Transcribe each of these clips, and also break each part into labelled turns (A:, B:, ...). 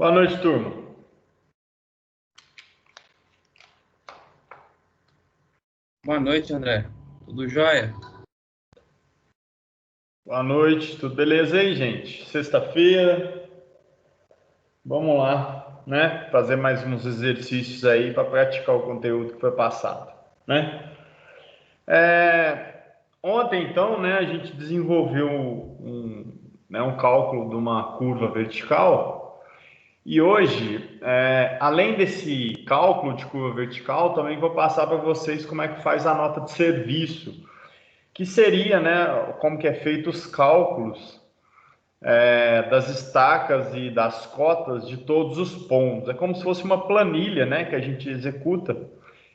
A: Boa noite, turma.
B: Boa noite, André. Tudo jóia?
A: Boa noite, tudo beleza aí, gente? Sexta-feira, vamos lá, né? Fazer mais uns exercícios aí para praticar o conteúdo que foi passado, né? Ontem, então, né, a gente desenvolveu um cálculo de uma curva vertical e hoje, além desse cálculo de curva vertical, também vou passar para vocês como é que faz a nota de serviço, que seria, né, como que é feito os cálculos das estacas e das cotas de todos os pontos. É como se fosse uma planilha, né, que a gente executa,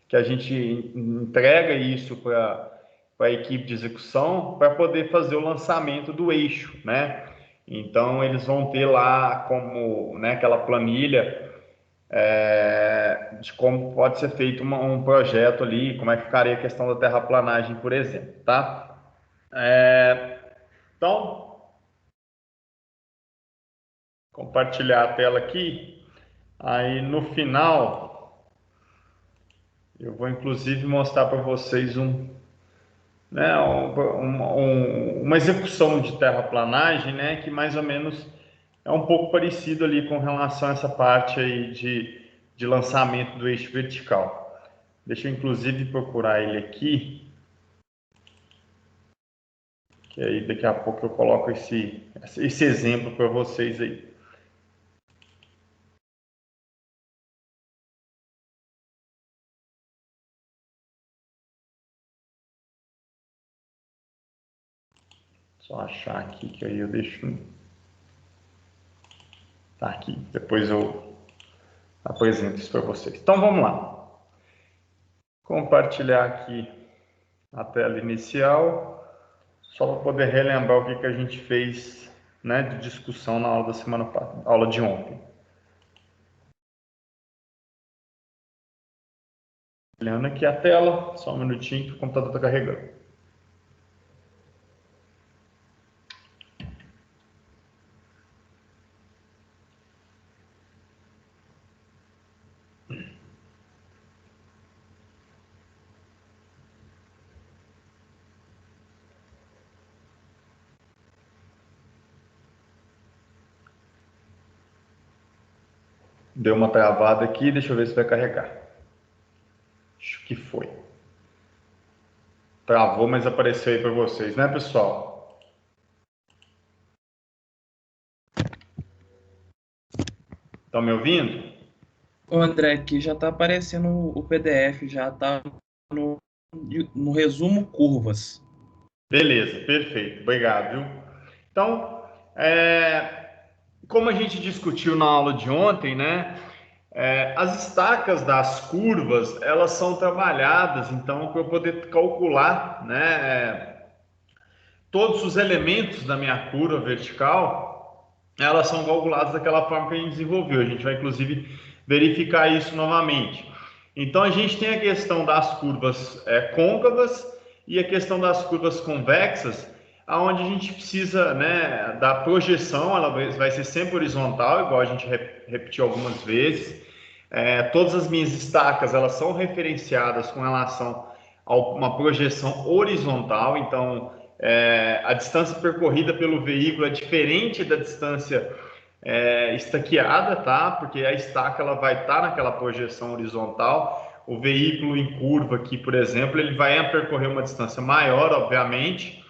A: que a gente entrega isso para a equipe de execução para poder fazer o lançamento do eixo, né? Então eles vão ter lá como, né, aquela planilha de como pode ser feito um projeto ali, como é que ficaria a questão da terraplanagem, por exemplo, tá? Então, compartilhar a tela aqui. Aí no final, eu vou inclusive mostrar para vocês uma execução de terraplanagem, né, que mais ou menos é um pouco parecido ali com relação a essa parte aí de lançamento do eixo vertical. Deixa eu inclusive procurar ele aqui, que aí daqui a pouco eu coloco esse exemplo para vocês aí. Só achar aqui que aí eu deixo. Tá aqui, depois eu apresento isso para vocês. Então vamos lá. Compartilhar aqui a tela inicial, só para poder relembrar o que a gente fez, né, de discussão na aula da semana passada, aula de ontem. Olhando aqui a tela, só um minutinho que o computador está carregando. Deu uma travada aqui, deixa eu ver se vai carregar. Acho que foi. Travou, mas apareceu aí para vocês, né, pessoal? Estão me ouvindo?
B: Ô, André, aqui já está aparecendo o PDF, já está no resumo curvas.
A: Beleza, perfeito. Obrigado, viu? Então, como a gente discutiu na aula de ontem, né? As estacas das curvas, elas são trabalhadas, então, para eu poder calcular, né, todos os elementos da minha curva vertical, elas são calculadas daquela forma que a gente desenvolveu. A gente vai, inclusive, verificar isso novamente. Então, a gente tem a questão das curvas côncavas e a questão das curvas convexas, aonde a gente precisa, né, da projeção, ela vai ser sempre horizontal, igual a gente repetiu algumas vezes. Todas as minhas estacas, elas são referenciadas com relação a uma projeção horizontal, então a distância percorrida pelo veículo é diferente da distância estaqueada, tá? Porque a estaca ela vai estar naquela projeção horizontal. O veículo em curva aqui, por exemplo, ele vai percorrer uma distância maior, obviamente,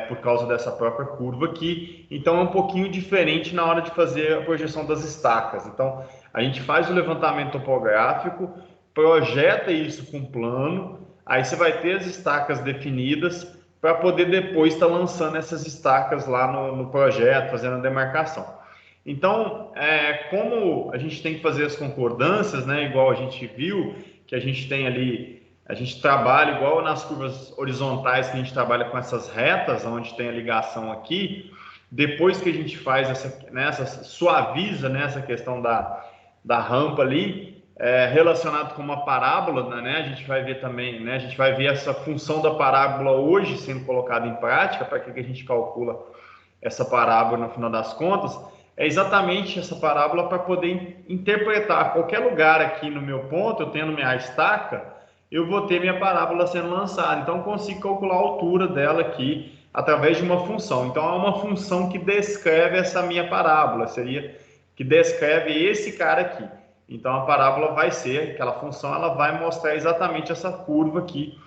A: por causa dessa própria curva aqui. Então é um pouquinho diferente na hora de fazer a projeção das estacas. Então a gente faz o levantamento topográfico, projeta isso com plano, aí você vai ter as estacas definidas para poder depois estar lançando essas estacas lá no projeto, fazendo a demarcação. Então, como a gente tem que fazer as concordâncias, né, igual a gente viu, que a gente tem ali, a gente trabalha igual nas curvas horizontais, que a gente trabalha com essas retas, onde tem a ligação aqui, depois que a gente faz suaviza, né, essa questão da rampa ali, relacionado com uma parábola, né, a gente vai ver também, né, a gente vai ver essa função da parábola hoje sendo colocada em prática, para que a gente calcula essa parábola no final das contas. é exatamente essa parábola para poder interpretar qualquer lugar aqui no meu ponto, eu tendo minha estaca, eu vou ter minha parábola sendo lançada. Então, eu consigo calcular a altura dela aqui através de uma função. Então, é uma função que descreve essa minha parábola, seria que descreve esse cara aqui. Então, a parábola vai ser, aquela função, ela vai mostrar exatamente essa curva aqui,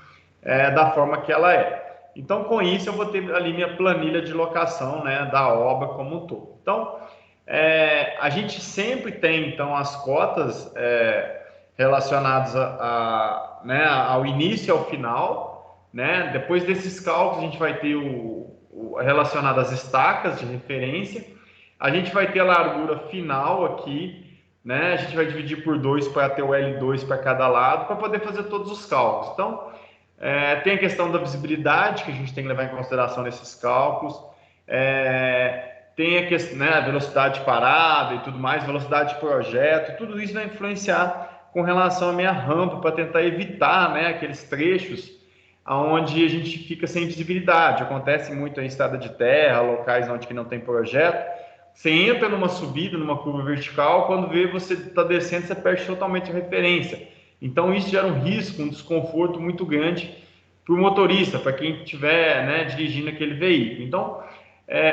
A: da forma que ela é. Então, com isso, eu vou ter ali minha planilha de locação, né, da obra como um todo. Então, a gente sempre tem, então, as cotas relacionadas né, ao início e ao final, né? Depois desses cálculos, a gente vai ter relacionado às estacas de referência, a gente vai ter a largura final aqui, né? A gente vai dividir por 2 para ter o L2 para cada lado, para poder fazer todos os cálculos. Então, tem a questão da visibilidade, que a gente tem que levar em consideração nesses cálculos. Tem a questão, né, a velocidade de parada e tudo mais, velocidade de projeto, tudo isso vai influenciar com relação à minha rampa, para tentar evitar, né, aqueles trechos onde a gente fica sem visibilidade. Acontece muito em estrada de terra, locais onde não tem projeto. Você entra numa subida, numa curva vertical, quando vê você está descendo, você perde totalmente a referência. Então, isso gera um risco, um desconforto muito grande para o motorista, para quem estiver, né, dirigindo aquele veículo. Então,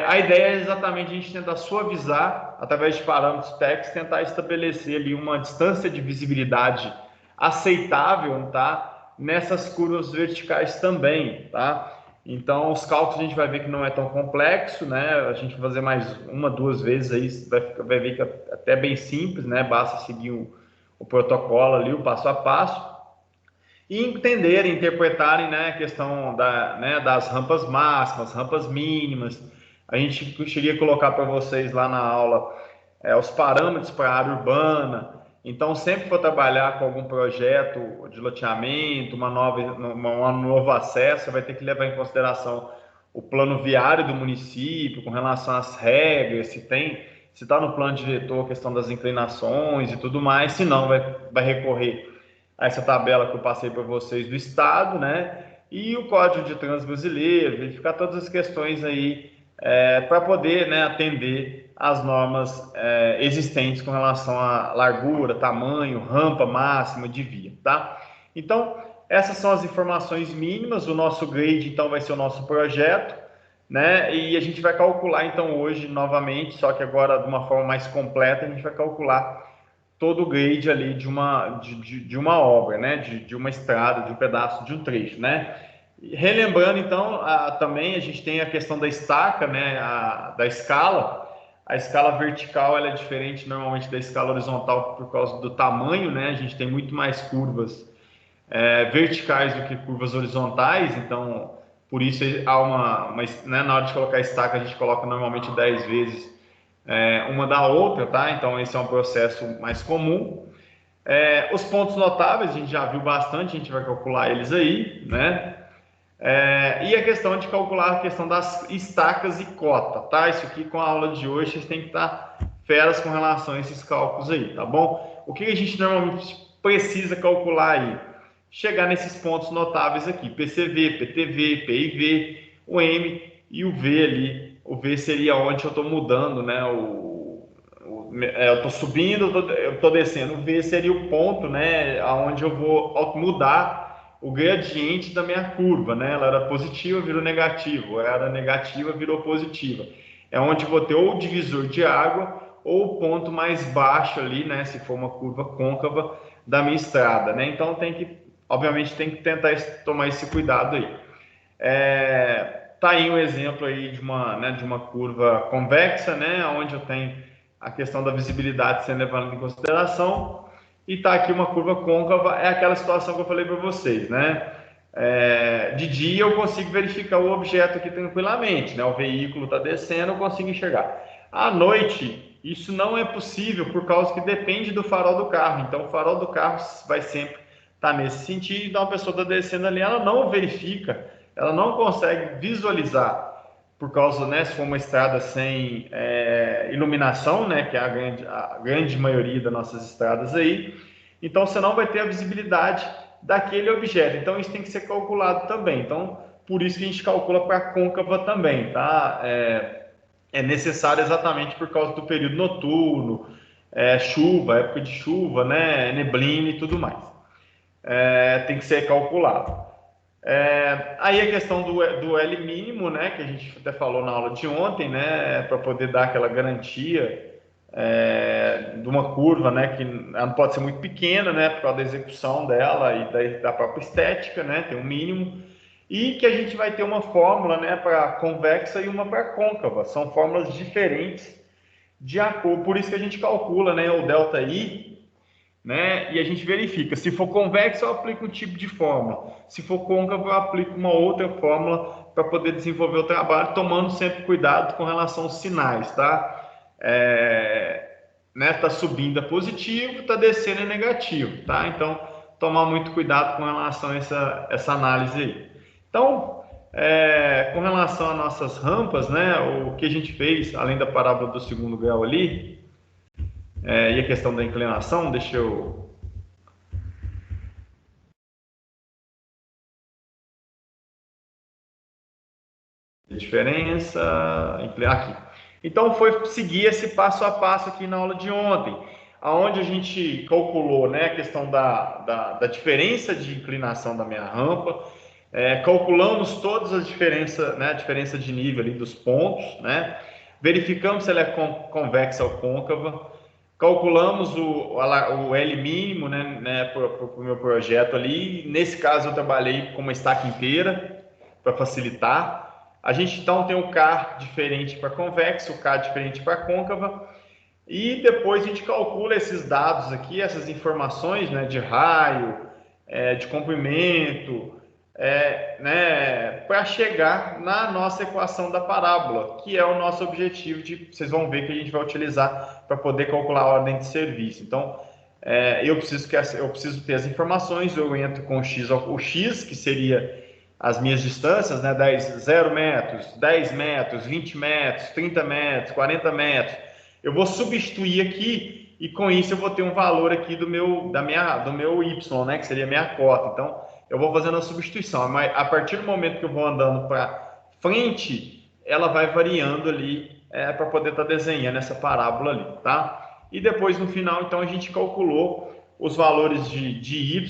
A: a ideia é exatamente a gente tentar suavizar, através de parâmetros técnicos, tentar estabelecer ali uma distância de visibilidade aceitável, tá? Nessas curvas verticais também, tá? Então, os cálculos a gente vai ver que não é tão complexo, né? A gente vai fazer mais uma, duas vezes aí, vai ver que é até bem simples, né? Basta seguir o protocolo ali, o passo a passo, e entenderem, interpretarem, né, a questão né, das rampas máximas, rampas mínimas. A gente cheguei a colocar para vocês lá na aula os parâmetros para a área urbana. Então, sempre for trabalhar com algum projeto de loteamento, um novo acesso, vai ter que levar em consideração o plano viário do município, com relação às regras, se está no plano diretor a questão das inclinações e tudo mais, se não, vai recorrer a essa tabela que eu passei para vocês do Estado, né? E o Código de Trânsito Brasileiro, verificar todas as questões aí para poder, né, atender às normas existentes com relação à largura, tamanho, rampa máxima de via, tá? Então, essas são as informações mínimas. O nosso grade, então, vai ser o nosso projeto, né? E a gente vai calcular, então, hoje, novamente, só que agora de uma forma mais completa, a gente vai calcular todo o grade ali de uma obra, né? De uma estrada, de um pedaço, de um trecho, né? E relembrando, então, também a gente tem a questão da estaca, né? Da escala. A escala vertical ela é diferente normalmente da escala horizontal por causa do tamanho, né? A gente tem muito mais curvas verticais do que curvas horizontais, então por isso há né, na hora de colocar a estaca a gente coloca normalmente 10 vezes uma da outra, tá? Então esse é um processo mais comum. Os pontos notáveis a gente já viu bastante, a gente vai calcular eles aí, né? E a questão de calcular a questão das estacas e cota, tá? Isso aqui com a aula de hoje vocês têm que estar feras com relação a esses cálculos aí, tá bom? O que a gente normalmente precisa calcular aí? Chegar nesses pontos notáveis aqui, PCV, PTV, PIV, o M e o V ali. O V seria onde eu estou mudando, né? Eu estou subindo, eu estou descendo. O V seria o ponto, né? Onde eu vou mudar o gradiente da minha curva, né? Ela era positiva, virou negativa. Ela era negativa, virou positiva. É onde vou ter ou o divisor de água ou o ponto mais baixo ali, né? Se for uma curva côncava da minha estrada, né? Então obviamente tem que tentar tomar esse cuidado aí. Tá aí um exemplo aí de uma curva convexa, né? Onde eu tenho a questão da visibilidade sendo levada em consideração, e tá aqui uma curva côncava, é aquela situação que eu falei para vocês, né? De dia eu consigo verificar o objeto aqui tranquilamente, né? O veículo está descendo, eu consigo enxergar. À noite, isso não é possível por causa que depende do farol do carro. Então, o farol do carro vai sempre estar nesse sentido. Então, a pessoa está descendo ali, ela não verifica, ela não consegue visualizar por causa, né, se for uma estrada sem iluminação, né, que é a grande maioria das nossas estradas aí, então você não vai ter a visibilidade daquele objeto. Então isso tem que ser calculado também. Então por isso que a gente calcula para côncava também, tá? é necessário exatamente por causa do período noturno, chuva, época de chuva, né, neblina e tudo mais. Tem que ser calculado. Aí a questão do L mínimo, né, que a gente até falou na aula de ontem, né, para poder dar aquela garantia de uma curva, né, que ela não pode ser muito pequena, né, por causa da execução dela e da própria estética, né, tem um mínimo, e que a gente vai ter uma fórmula, né, para convexa e uma para côncava, são fórmulas diferentes de acordo, por isso que a gente calcula, né, o delta I, né, e a gente verifica, se for convexo eu aplico um tipo de fórmula, se for côncavo eu aplico uma outra fórmula para poder desenvolver o trabalho, tomando sempre cuidado com relação aos sinais, tá? Né, tá subindo é positivo, tá descendo é negativo, tá? Então, tomar muito cuidado com relação a essa análise aí. Então, com relação às nossas rampas, né, o que a gente fez, além da parábola do segundo grau ali, e a questão da inclinação, deixa eu... Diferença... Aqui. Então, foi seguir esse passo a passo aqui na aula de ontem, aonde a gente calculou, né, a questão da diferença de inclinação da minha rampa, calculamos todas as diferenças, né, a diferença de nível ali dos pontos, né, verificamos se ela é convexa ou côncava, calculamos o L mínimo, né, para o meu projeto ali. Nesse caso, eu trabalhei com uma estaca inteira para facilitar. A gente então tem o K diferente para convexa, o K diferente para côncava, e depois a gente calcula esses dados aqui, essas informações, né, de raio, de comprimento, né, para chegar na nossa equação da parábola, que é o nosso objetivo, vocês vão ver que a gente vai utilizar para poder calcular a ordem de serviço. Então, eu preciso ter as informações, eu entro com o X, que seria as minhas distâncias, né, 0 metros, 10 metros, 20 metros, 30 metros, 40 metros, eu vou substituir aqui e com isso eu vou ter um valor aqui do meu Y, né, que seria a minha cota. Então, eu vou fazendo a substituição, mas a partir do momento que eu vou andando para frente, ela vai variando ali para poder estar desenhando essa parábola ali, tá? E depois no final, então, a gente calculou os valores de Y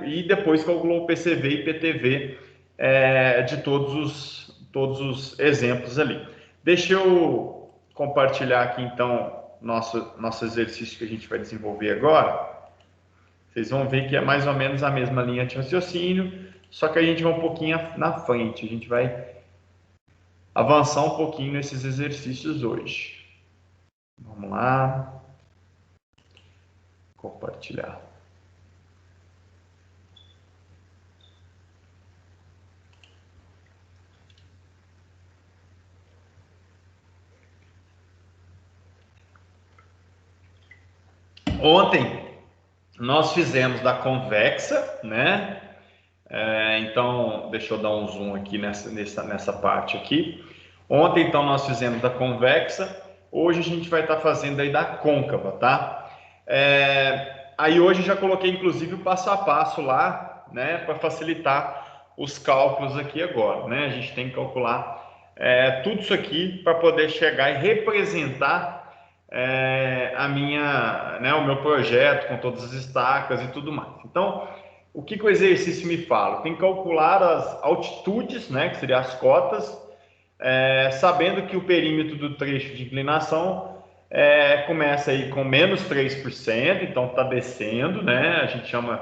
A: e depois calculou o PCV e PTV de todos os exemplos ali. Deixa eu compartilhar aqui então nosso exercício que a gente vai desenvolver agora. Vocês vão ver que é mais ou menos a mesma linha de raciocínio, só que a gente vai um pouquinho na frente, a gente vai avançar um pouquinho nesses exercícios hoje. Vamos lá. Compartilhar. Ontem nós fizemos da convexa, né? Então, deixa eu dar um zoom aqui nessa parte aqui. Ontem, então, nós fizemos da convexa. Hoje a gente vai estar fazendo aí da côncava, tá? Aí hoje já coloquei, inclusive, o passo a passo lá, né? Para facilitar os cálculos aqui agora, né? A gente tem que calcular tudo isso aqui para poder chegar e representar o meu projeto com todas as estacas e tudo mais. Então, o que o exercício me fala? Tem que calcular as altitudes, né, que seriam as cotas, sabendo que o perímetro do trecho de inclinação começa aí com menos 3%, então está descendo, né, a gente chama,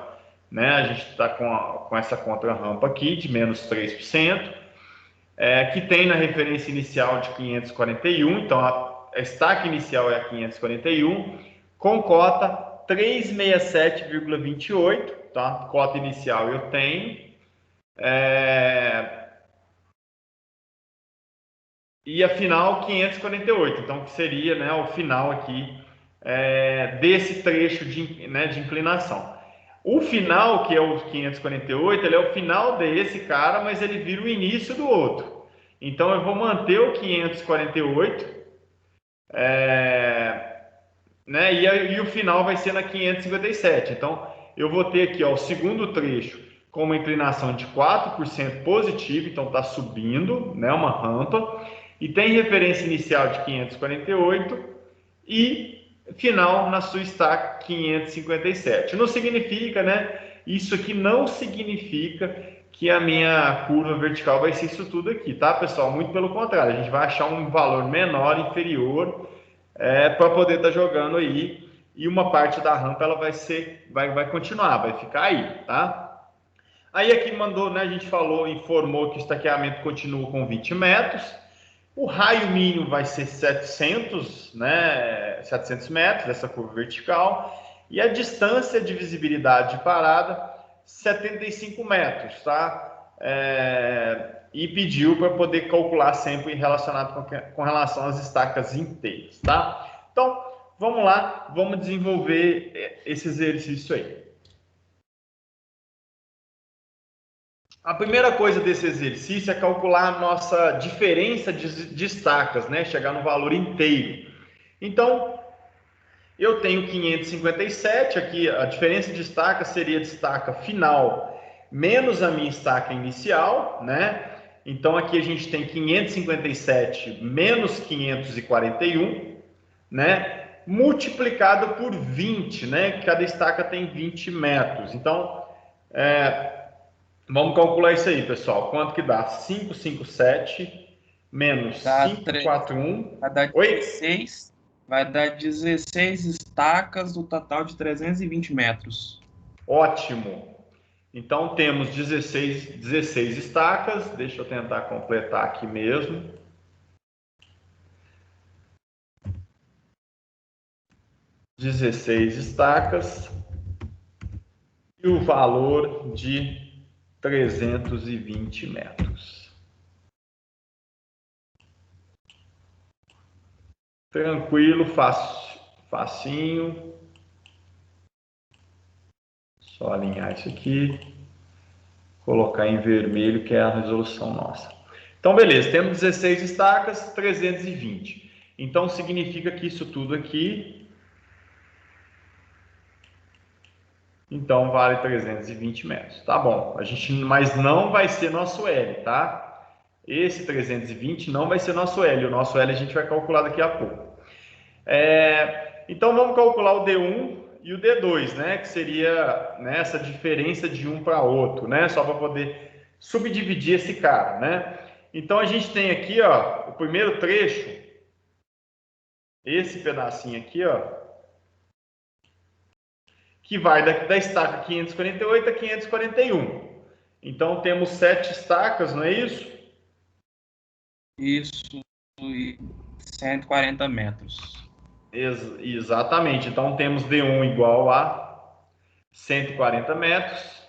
A: né, a gente está com essa contra-rampa aqui de menos 3%, que tem na referência inicial de 541, então a estaca inicial é a 541, com cota 367,28, tá? Cota inicial eu tenho. E a final 548, então que seria, né, o final aqui desse trecho de inclinação. O final, que é o 548, ele é o final desse cara, mas ele vira o início do outro. Então eu vou manter o 548, né? E o final vai ser na 557. Então, eu vou ter aqui, ó, o segundo trecho com uma inclinação de 4% positivo, então está subindo, né? Uma rampa. e tem referência inicial de 548 e final na sua estaca 557. Não significa, né? Isso aqui não significa que a minha curva vertical vai ser isso tudo aqui, tá, pessoal? Muito pelo contrário, a gente vai achar um valor menor, inferior, para poder estar jogando aí, e uma parte da rampa ela vai continuar, vai ficar aí, tá? Aí aqui mandou, né, a gente falou, informou que o estaqueamento continua com 20 metros, o raio mínimo vai ser 700, né, 700 metros dessa curva vertical, e a distância de visibilidade de parada, 75 metros, tá? E pediu para poder calcular sempre relacionado com relação às estacas inteiras, tá? Então, vamos lá, vamos desenvolver esse exercício aí. A primeira coisa desse exercício é calcular a nossa diferença de estacas, né? Chegar no valor inteiro. Então, eu tenho 557, aqui a diferença de estaca seria de estaca final menos a minha estaca inicial, né? Então, aqui a gente tem 557 menos 541, né? Multiplicado por 20, né? Cada estaca tem 20 metros. Então, vamos calcular isso aí, pessoal. Quanto que dá? 557 menos
B: Dá
A: 541.
B: vai dar
A: Oi?
B: 16, vai dar 16 estacas, do total de 320 metros.
A: Ótimo. Então temos 16 estacas. Deixa eu tentar completar aqui mesmo. 16 estacas e o valor de 320 metros. Tranquilo, facinho. Só alinhar isso aqui, colocar em vermelho, que é a resolução nossa. Então, beleza, temos 16 estacas, 320. Então, significa que isso tudo aqui, então, vale 320 metros. Tá bom, mas não vai ser nosso L, tá? Esse 320 não vai ser nosso L. O nosso L a gente vai calcular daqui a pouco. Então, vamos calcular o D1 e o D2, né? Que seria, né, essa diferença de um para outro, né? Só para poder subdividir esse cara, né? Então, a gente tem aqui, ó, o primeiro trecho, esse pedacinho aqui, ó, que vai da estaca 548 a 541. Então, temos 7 estacas, não é isso?
B: Isso, e 140 metros.
A: Exatamente. Então, temos D1 igual a 140 metros.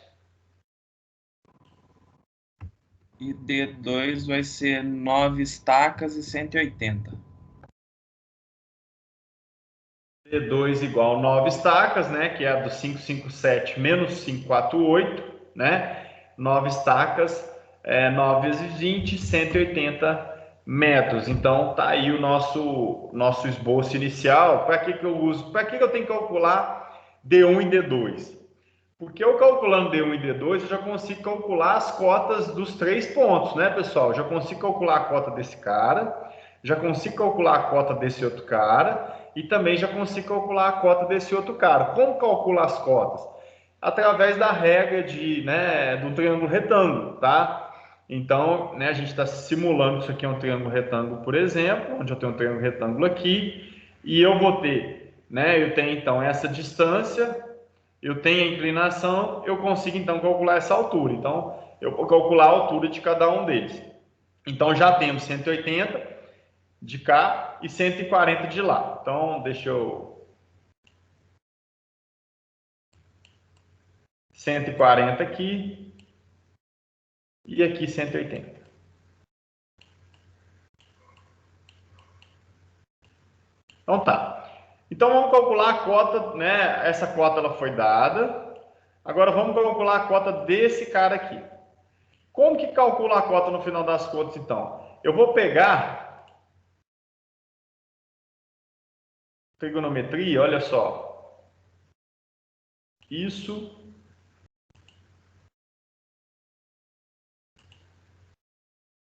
B: E D2 vai ser 9 estacas e 180.
A: D2 igual 9 estacas, né? Que é a do 557 menos 548, né? 9 estacas, 9 vezes 20, 180 metros. Então, tá aí o nosso esboço inicial. Para que eu uso? Para que eu tenho que calcular D1 e D2? Porque eu calculando D1 e D2, eu já consigo calcular as cotas dos 3 pontos, né, pessoal? Eu já consigo calcular a cota desse cara, já consigo calcular a cota desse outro cara e também já consigo calcular a cota desse outro cara. Como calcula as cotas? Através da regra do triângulo retângulo, tá? Então, né, a gente está simulando que isso aqui é um triângulo retângulo, por exemplo, onde eu tenho um triângulo retângulo aqui, e eu vou ter, né, eu tenho então essa distância, eu tenho a inclinação, eu consigo então calcular essa altura. Então, eu vou calcular a altura de cada um deles. Então, já temos 180 de cá e 140 de lá. Então, deixa eu... 140 aqui e aqui 180. Então, tá. Então, vamos calcular a cota, né? Essa cota ela foi dada. Agora, vamos calcular a cota desse cara aqui. Como que calcula a cota no final das contas, então? Eu vou pegar trigonometria, olha só. Isso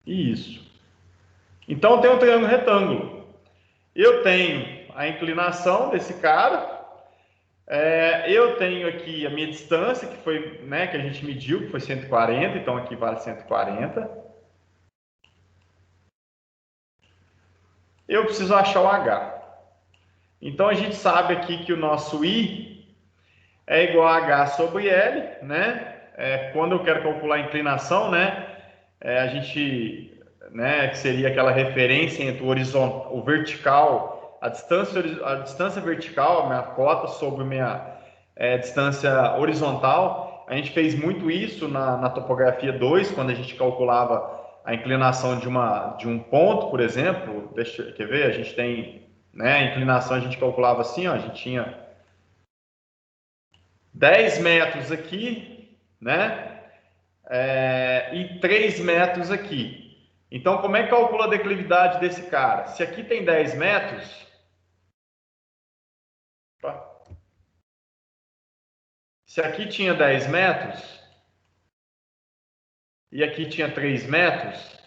A: e isso. Então, eu tenho um triângulo retângulo. Eu tenho a inclinação desse cara, eu tenho aqui a minha distância, que foi, né, que a gente mediu, que foi 140, então aqui vale 140. Eu preciso achar o H. Então, a gente sabe aqui que o nosso I é igual a H sobre L, né? Quando eu quero calcular a inclinação, né? A gente, né, que seria aquela referência entre o horizontal, o vertical, a distância vertical, a minha cota sobre a minha distância horizontal. A gente fez muito isso na topografia 2, quando a gente calculava a inclinação de um ponto, por exemplo. Quer ver? A gente tem, né, a inclinação a gente calculava assim, ó, a gente tinha 10 metros aqui, né? E 3 metros aqui. Então, como é que calcula a declividade desse cara? Se aqui tem 10 metros, se aqui tinha 10 metros e aqui tinha 3 metros,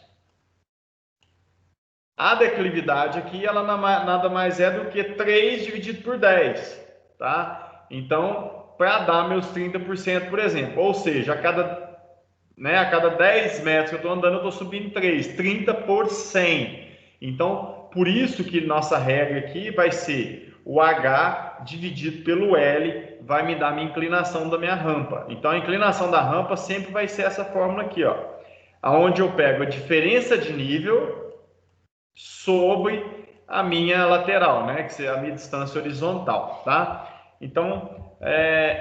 A: a declividade aqui ela nada mais é do que 3 dividido por 10, tá? Então, para dar meus 30%, por exemplo, ou seja, a cada 10 metros que eu estou andando, eu estou subindo 3, 30 por 100. Então, por isso que nossa regra aqui vai ser o H dividido pelo L, vai me dar a minha inclinação da minha rampa. Então, a inclinação da rampa sempre vai ser essa fórmula aqui, ó, onde eu pego a diferença de nível sobre a minha lateral, né, que é a minha distância horizontal, tá? Então,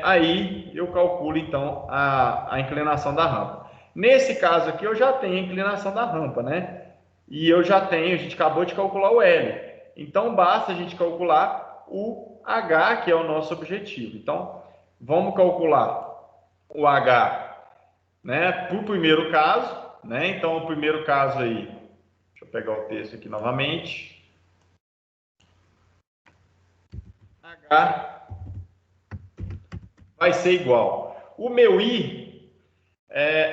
A: aí eu calculo, então, a inclinação da rampa. Nesse caso aqui, eu já tenho a inclinação da rampa, né? E eu já tenho, a gente acabou de calcular o L. Então, basta a gente calcular o H, que é o nosso objetivo. Então, vamos calcular o H, né, para o primeiro caso, né? Então, o primeiro caso aí, deixa eu pegar o texto aqui novamente. H vai ser igual. O meu I,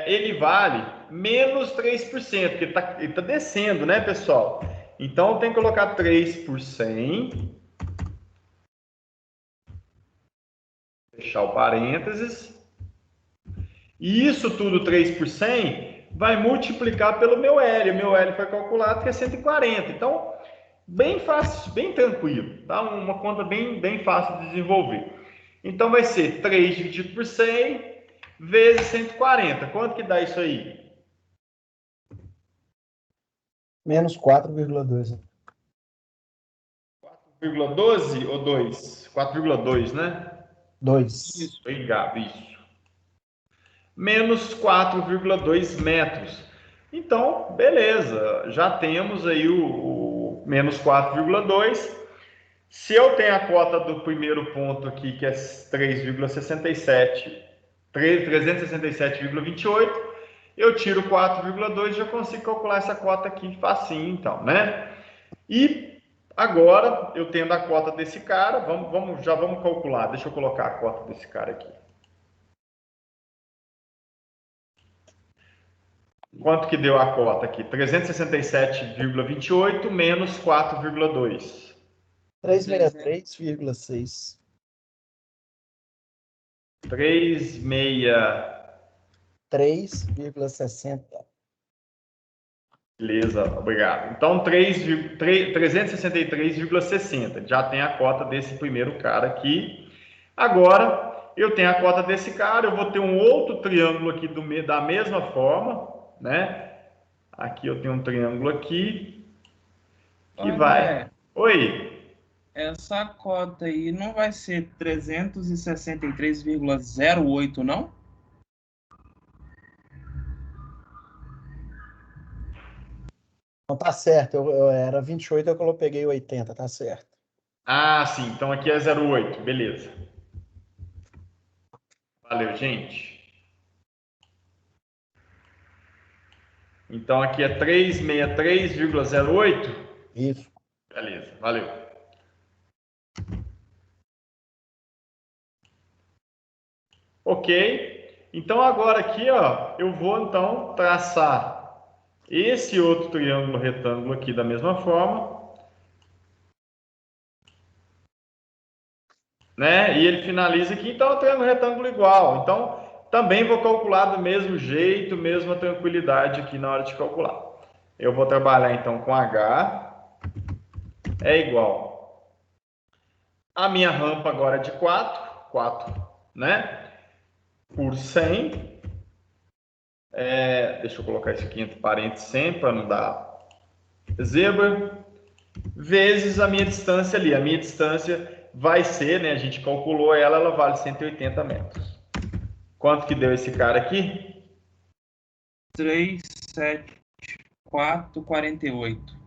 A: ele vale menos 3%, porque ele tá descendo, né, pessoal? Então, tem que colocar 3 por 100. Fechar o parênteses. E isso tudo, 3 por 100, vai multiplicar pelo meu L. O meu L foi calculado que é 140. Então, bem fácil, bem tranquilo, tá? Uma conta bem fácil de desenvolver. Então, vai ser 3 dividido por 100 vezes 140. Quanto que dá isso aí?
C: Menos 4,2.
A: 4,12 ou 2? 4,2, né?
C: 2.
B: Isso.
A: Obrigado, isso. Menos 4,2 metros. Então, beleza, já temos aí o menos 4,2. Se eu tenho a cota do primeiro ponto aqui, que é 3,67, 367,28, eu tiro 4,2 e já consigo calcular essa cota aqui facinho, então, né? E agora, eu tendo a cota desse cara, já vamos calcular. Deixa eu colocar a cota desse cara aqui. Quanto que deu a cota aqui? 367,28 menos 4,2.
C: 363,6. 3,60.
A: Beleza, obrigado. Então, 363,60. Já tem a cota desse primeiro cara aqui. Agora, eu tenho a cota desse cara, eu vou ter um outro triângulo aqui da mesma forma, né? Aqui eu tenho um triângulo aqui que vai...
B: André,
A: Oi,
B: essa cota aí não vai ser 363,08, não?
C: Não, tá certo. Eu era 28, eu peguei 80, tá certo.
A: ah, sim, então aqui é 0,8, beleza. Valeu, gente. Então aqui é 363,08.
C: Isso.
A: Beleza, valeu. Ok. Então agora aqui, ó, eu vou então traçar esse outro triângulo retângulo aqui da mesma forma, né? E ele finaliza aqui, então é um triângulo retângulo igual. Então, também vou calcular do mesmo jeito, mesma tranquilidade aqui na hora de calcular. Eu vou trabalhar então com H é igual. A minha rampa agora é de 4, né? Por 100. Deixa eu colocar isso aqui entre parênteses sempre, para não dar zebra. Vezes a minha distância ali. A minha distância vai ser, né? A gente calculou ela, ela vale 180 metros. Quanto que deu esse cara aqui?
B: 374,48.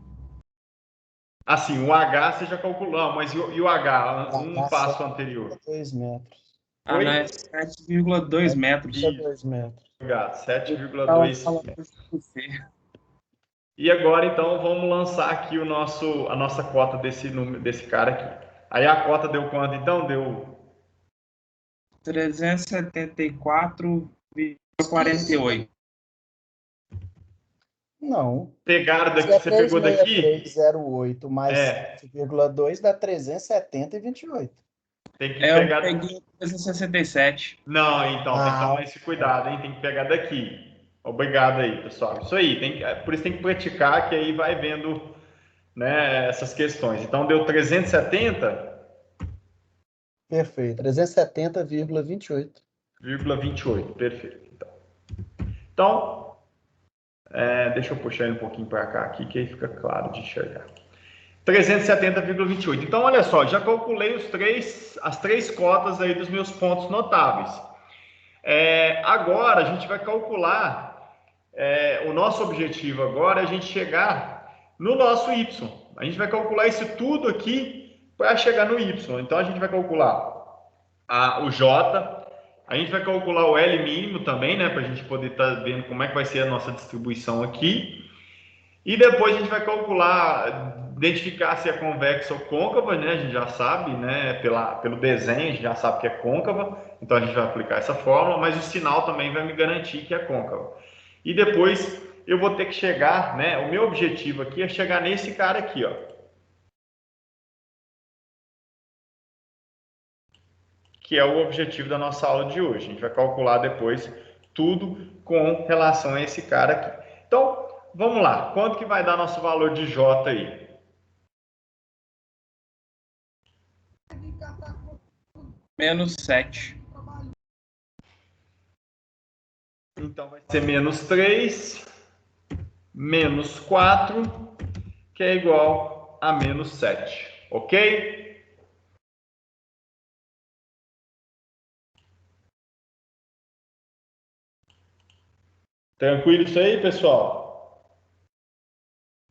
A: Assim, o H você já calculou, mas e o H, um passo anterior?
C: 2 metros.
B: Ah, não, é 7,2 metros.
C: Isso. 2 metros.
A: Obrigado, 7,2 metros.
B: Você.
A: E agora, então, vamos lançar aqui a nossa cota desse cara aqui. Aí a cota deu quanto, então? Deu
B: 374,48.
C: Não.
A: pegaram daqui, você pegou daqui?
C: 3,08 mais 7,2 dá 370,28.
A: Tem que
B: Eu
A: pegar.
B: peguei 367.
A: Não, então, tem que tomar esse cuidado, hein? Tem que pegar daqui. Obrigado aí, pessoal. Isso aí, por isso tem que praticar, que aí vai vendo, né, essas questões. Então, deu 370.
C: Perfeito. 370,28.
A: 0,28, perfeito. Então, deixa eu puxar ele um pouquinho para cá aqui, que aí fica claro de enxergar. 370,28. Então, olha só, já calculei as três cotas aí dos meus pontos notáveis. Agora, a gente vai calcular, o nosso objetivo agora é a gente chegar no nosso Y. A gente vai calcular isso tudo aqui para chegar no Y. Então, a gente vai calcular o J, a gente vai calcular o L mínimo também, né, para a gente poder estar vendo como é que vai ser a nossa distribuição aqui. E depois a gente vai calcular, identificar se é convexa ou côncava, né, a gente já sabe, né, pelo desenho, a gente já sabe que é côncava, então a gente vai aplicar essa fórmula, mas o sinal também vai me garantir que é côncava. E depois eu vou ter que chegar, né, o meu objetivo aqui é chegar nesse cara aqui, ó. Que é o objetivo da nossa aula de hoje. A gente vai calcular depois tudo com relação a esse cara aqui. Então, vamos lá. Quanto que vai dar nosso valor de J aí?
B: -7.
A: Então, vai ser -3, -4, que é igual a -7. Ok? Tranquilo isso aí, pessoal?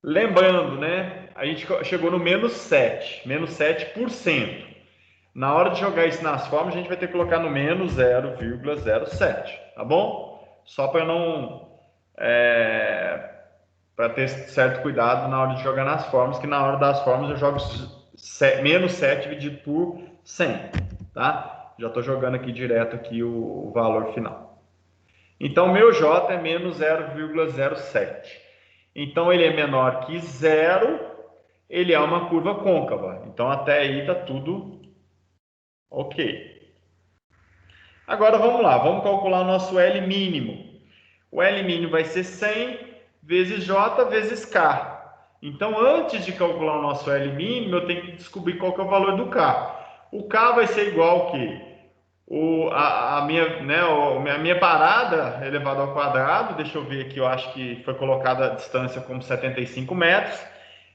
A: Lembrando, né? A gente chegou no -7%. Na hora de jogar isso nas formas, a gente vai ter que colocar no -0,07, tá bom? Só para não... para ter certo cuidado na hora de jogar nas formas, que na hora das formas eu jogo -7 dividido por 100, tá? Já estou jogando aqui direto aqui o valor final. Então, meu J é -0,07. Então, ele é menor que 0, ele é uma curva côncava. Então, até aí está tudo ok. Agora, vamos lá. Vamos calcular o nosso L mínimo. O L mínimo vai ser 100 vezes J vezes K. Então, antes de calcular o nosso L mínimo, eu tenho que descobrir qual que é o valor do K. O K vai ser igual ao quê? A minha parada elevado ao quadrado, deixa eu ver aqui, eu acho que foi colocada a distância como 75 metros.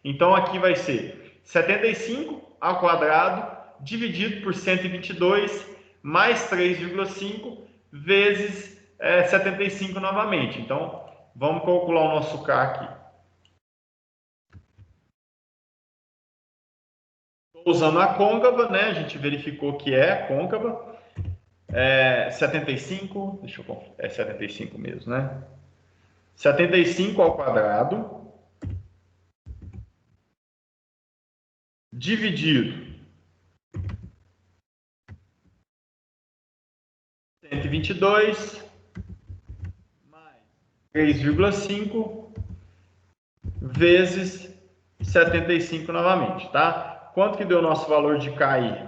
A: Então, aqui vai ser 75 ao quadrado dividido por 122 mais 3,5 vezes 75 novamente. Então, vamos calcular o nosso K aqui. Estou usando a côncava, né? A gente verificou que é côncava. 75, deixa eu conferir, 75 mesmo, né? 75 ao quadrado dividido 122 mais 3,5 vezes 75 novamente, tá? Quanto que deu o nosso valor de K aí?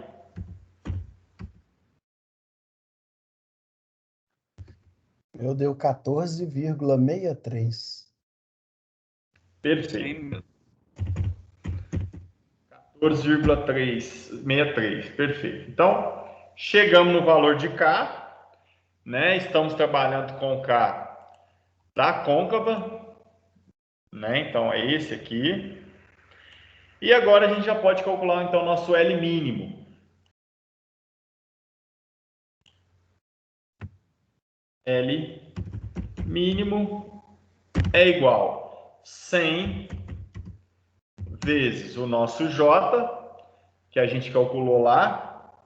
C: Eu deu 14,63.
A: Perfeito. 14,363, perfeito. Então, chegamos no valor de K, né? Estamos trabalhando com K da côncava, né? Então, é esse aqui. E agora a gente já pode calcular, então, nosso L mínimo. L mínimo é igual a 100 vezes o nosso J, que a gente calculou lá.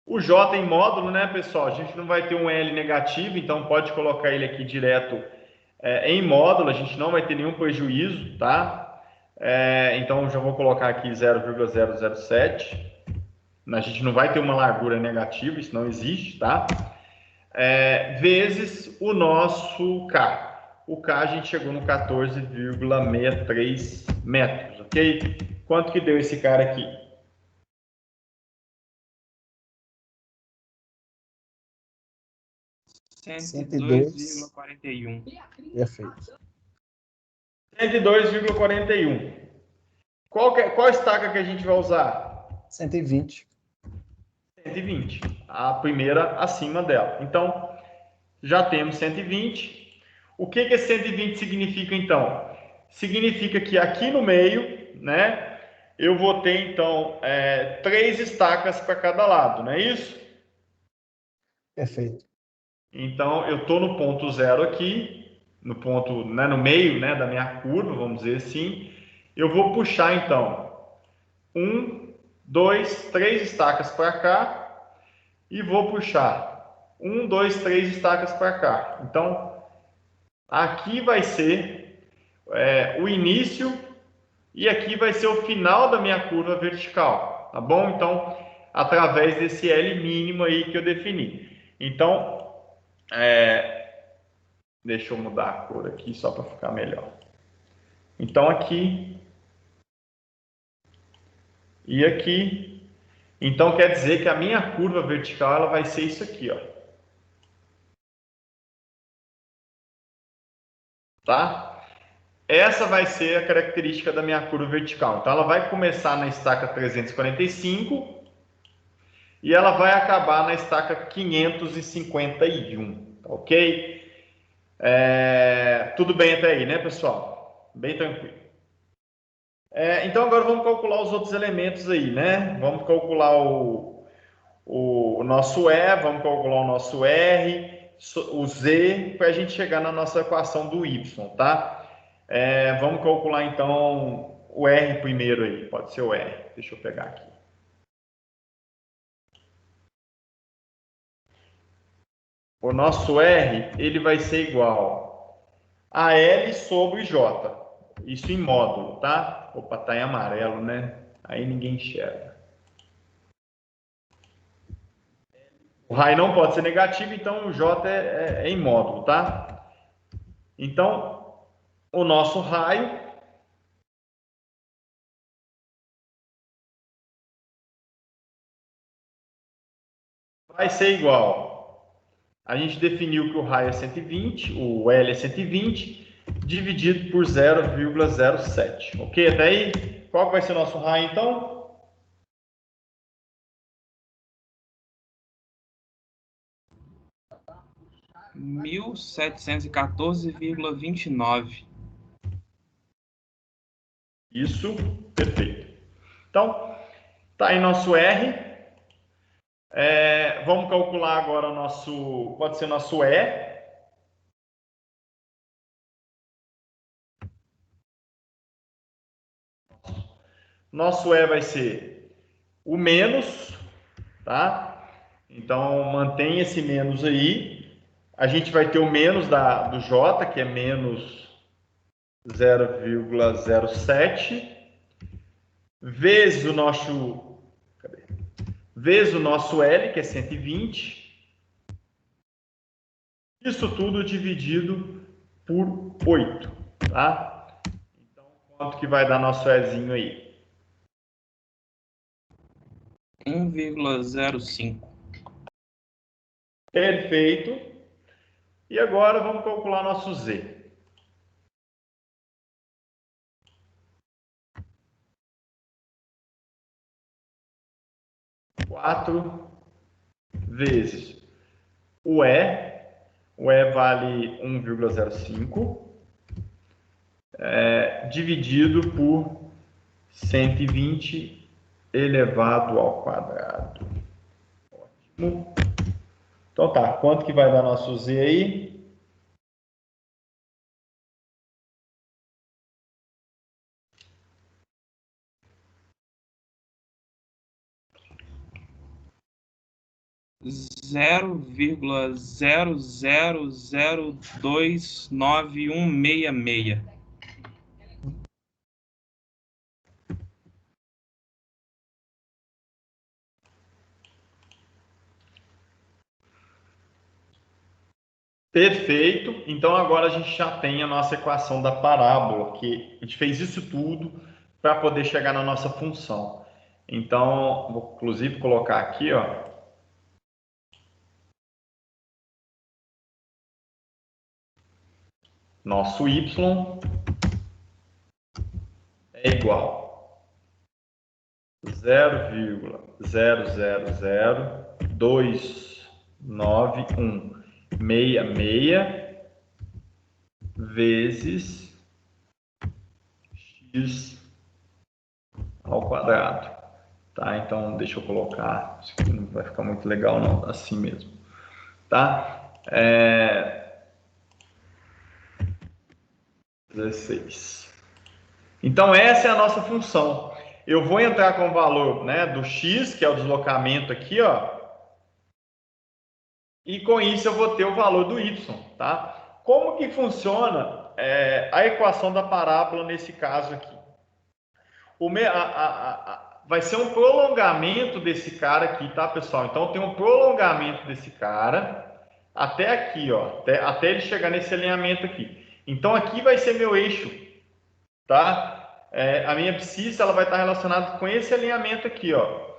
A: O J em módulo, né, pessoal? A gente não vai ter um L negativo, então pode colocar ele aqui direto em módulo, a gente não vai ter nenhum prejuízo, tá? Então já vou colocar aqui 0,007. A gente não vai ter uma largura negativa, isso não existe, tá? Vezes o nosso K. O K a gente chegou no 14,63 metros, ok? Quanto que deu esse cara aqui?
B: Cento e dois vírgula quarenta e um.
C: Perfeito.
A: 102,41. Qual estaca que a gente vai usar?
C: 120.
A: 120. A primeira acima dela. Então, já temos 120. O que esse 120 significa, então? Significa que aqui no meio, né, eu vou ter, então, 3 estacas para cada lado, não é isso?
C: Perfeito.
A: Então, eu estou no ponto zero aqui, no ponto, né, no meio, né, da minha curva, vamos dizer assim. Eu vou puxar, então, 1, 2, 3 estacas para cá e vou puxar 1, 2, 3 estacas para cá. Então, aqui vai ser o início e aqui vai ser o final da minha curva vertical, tá bom? Então, através desse L mínimo aí que eu defini. Então, deixa eu mudar a cor aqui só para ficar melhor. Então, aqui e aqui. Então, quer dizer que a minha curva vertical ela vai ser isso aqui, ó. Tá? Essa vai ser a característica da minha curva vertical. Então, ela vai começar na estaca 345 e ela vai acabar na estaca 551, ok? Tudo bem até aí, né, pessoal? Bem tranquilo. Então, agora vamos calcular os outros elementos aí, né? Vamos calcular o nosso E, vamos calcular o nosso R, o Z, para a gente chegar na nossa equação do Y, tá? Vamos calcular, então, o R primeiro aí. Pode ser o R. Deixa eu pegar aqui. O nosso R, ele vai ser igual a L sobre J. Isso em módulo, tá? Opa, tá em amarelo, né? Aí ninguém enxerga. O raio não pode ser negativo, então o J é em módulo, tá? Então, o nosso raio vai ser igual. A gente definiu que o raio é 120, o L é 120, dividido por 0,07. Ok? Até aí? Qual vai ser o nosso raio, então?
B: 1714,29.
A: Isso, perfeito. Então, tá aí nosso R. Vamos calcular agora o nosso, pode ser nosso E. Nosso E vai ser o menos, tá? Então, mantém esse menos aí. A gente vai ter o menos do J, que é menos 0,07, vezes vezes o nosso L, que é 120. Isso tudo dividido por 8, tá? Então, quanto que vai dar nosso Ezinho aí?
B: 1,05.
A: Perfeito. E agora vamos calcular nosso Z. 4 vezes o E vale 1,05, dividido por 120 elevado ao quadrado. Ótimo. Então tá, quanto que vai dar nosso Z aí?
B: Zero vírgula 0,00029166.
A: Perfeito. Então agora a gente já tem a nossa equação da parábola, que a gente fez isso tudo para poder chegar na nossa função. Então, vou inclusive colocar aqui, ó. Nosso y é igual a 0,00029166 vezes x ao quadrado. Tá? Então, deixa eu colocar, isso aqui não vai ficar muito legal não, assim mesmo. Tá? 16. Então, essa é a nossa função. Eu vou entrar com o valor, né, do x, que é o deslocamento aqui, ó. E com isso eu vou ter o valor do y, tá? Como que funciona a equação da parábola nesse caso aqui? Vai ser um prolongamento desse cara aqui, tá, pessoal? Então, tem um prolongamento desse cara até aqui, ó, até ele chegar nesse alinhamento aqui. Então, aqui vai ser meu eixo, tá? A minha abscissa ela vai estar relacionada com esse alinhamento aqui, ó.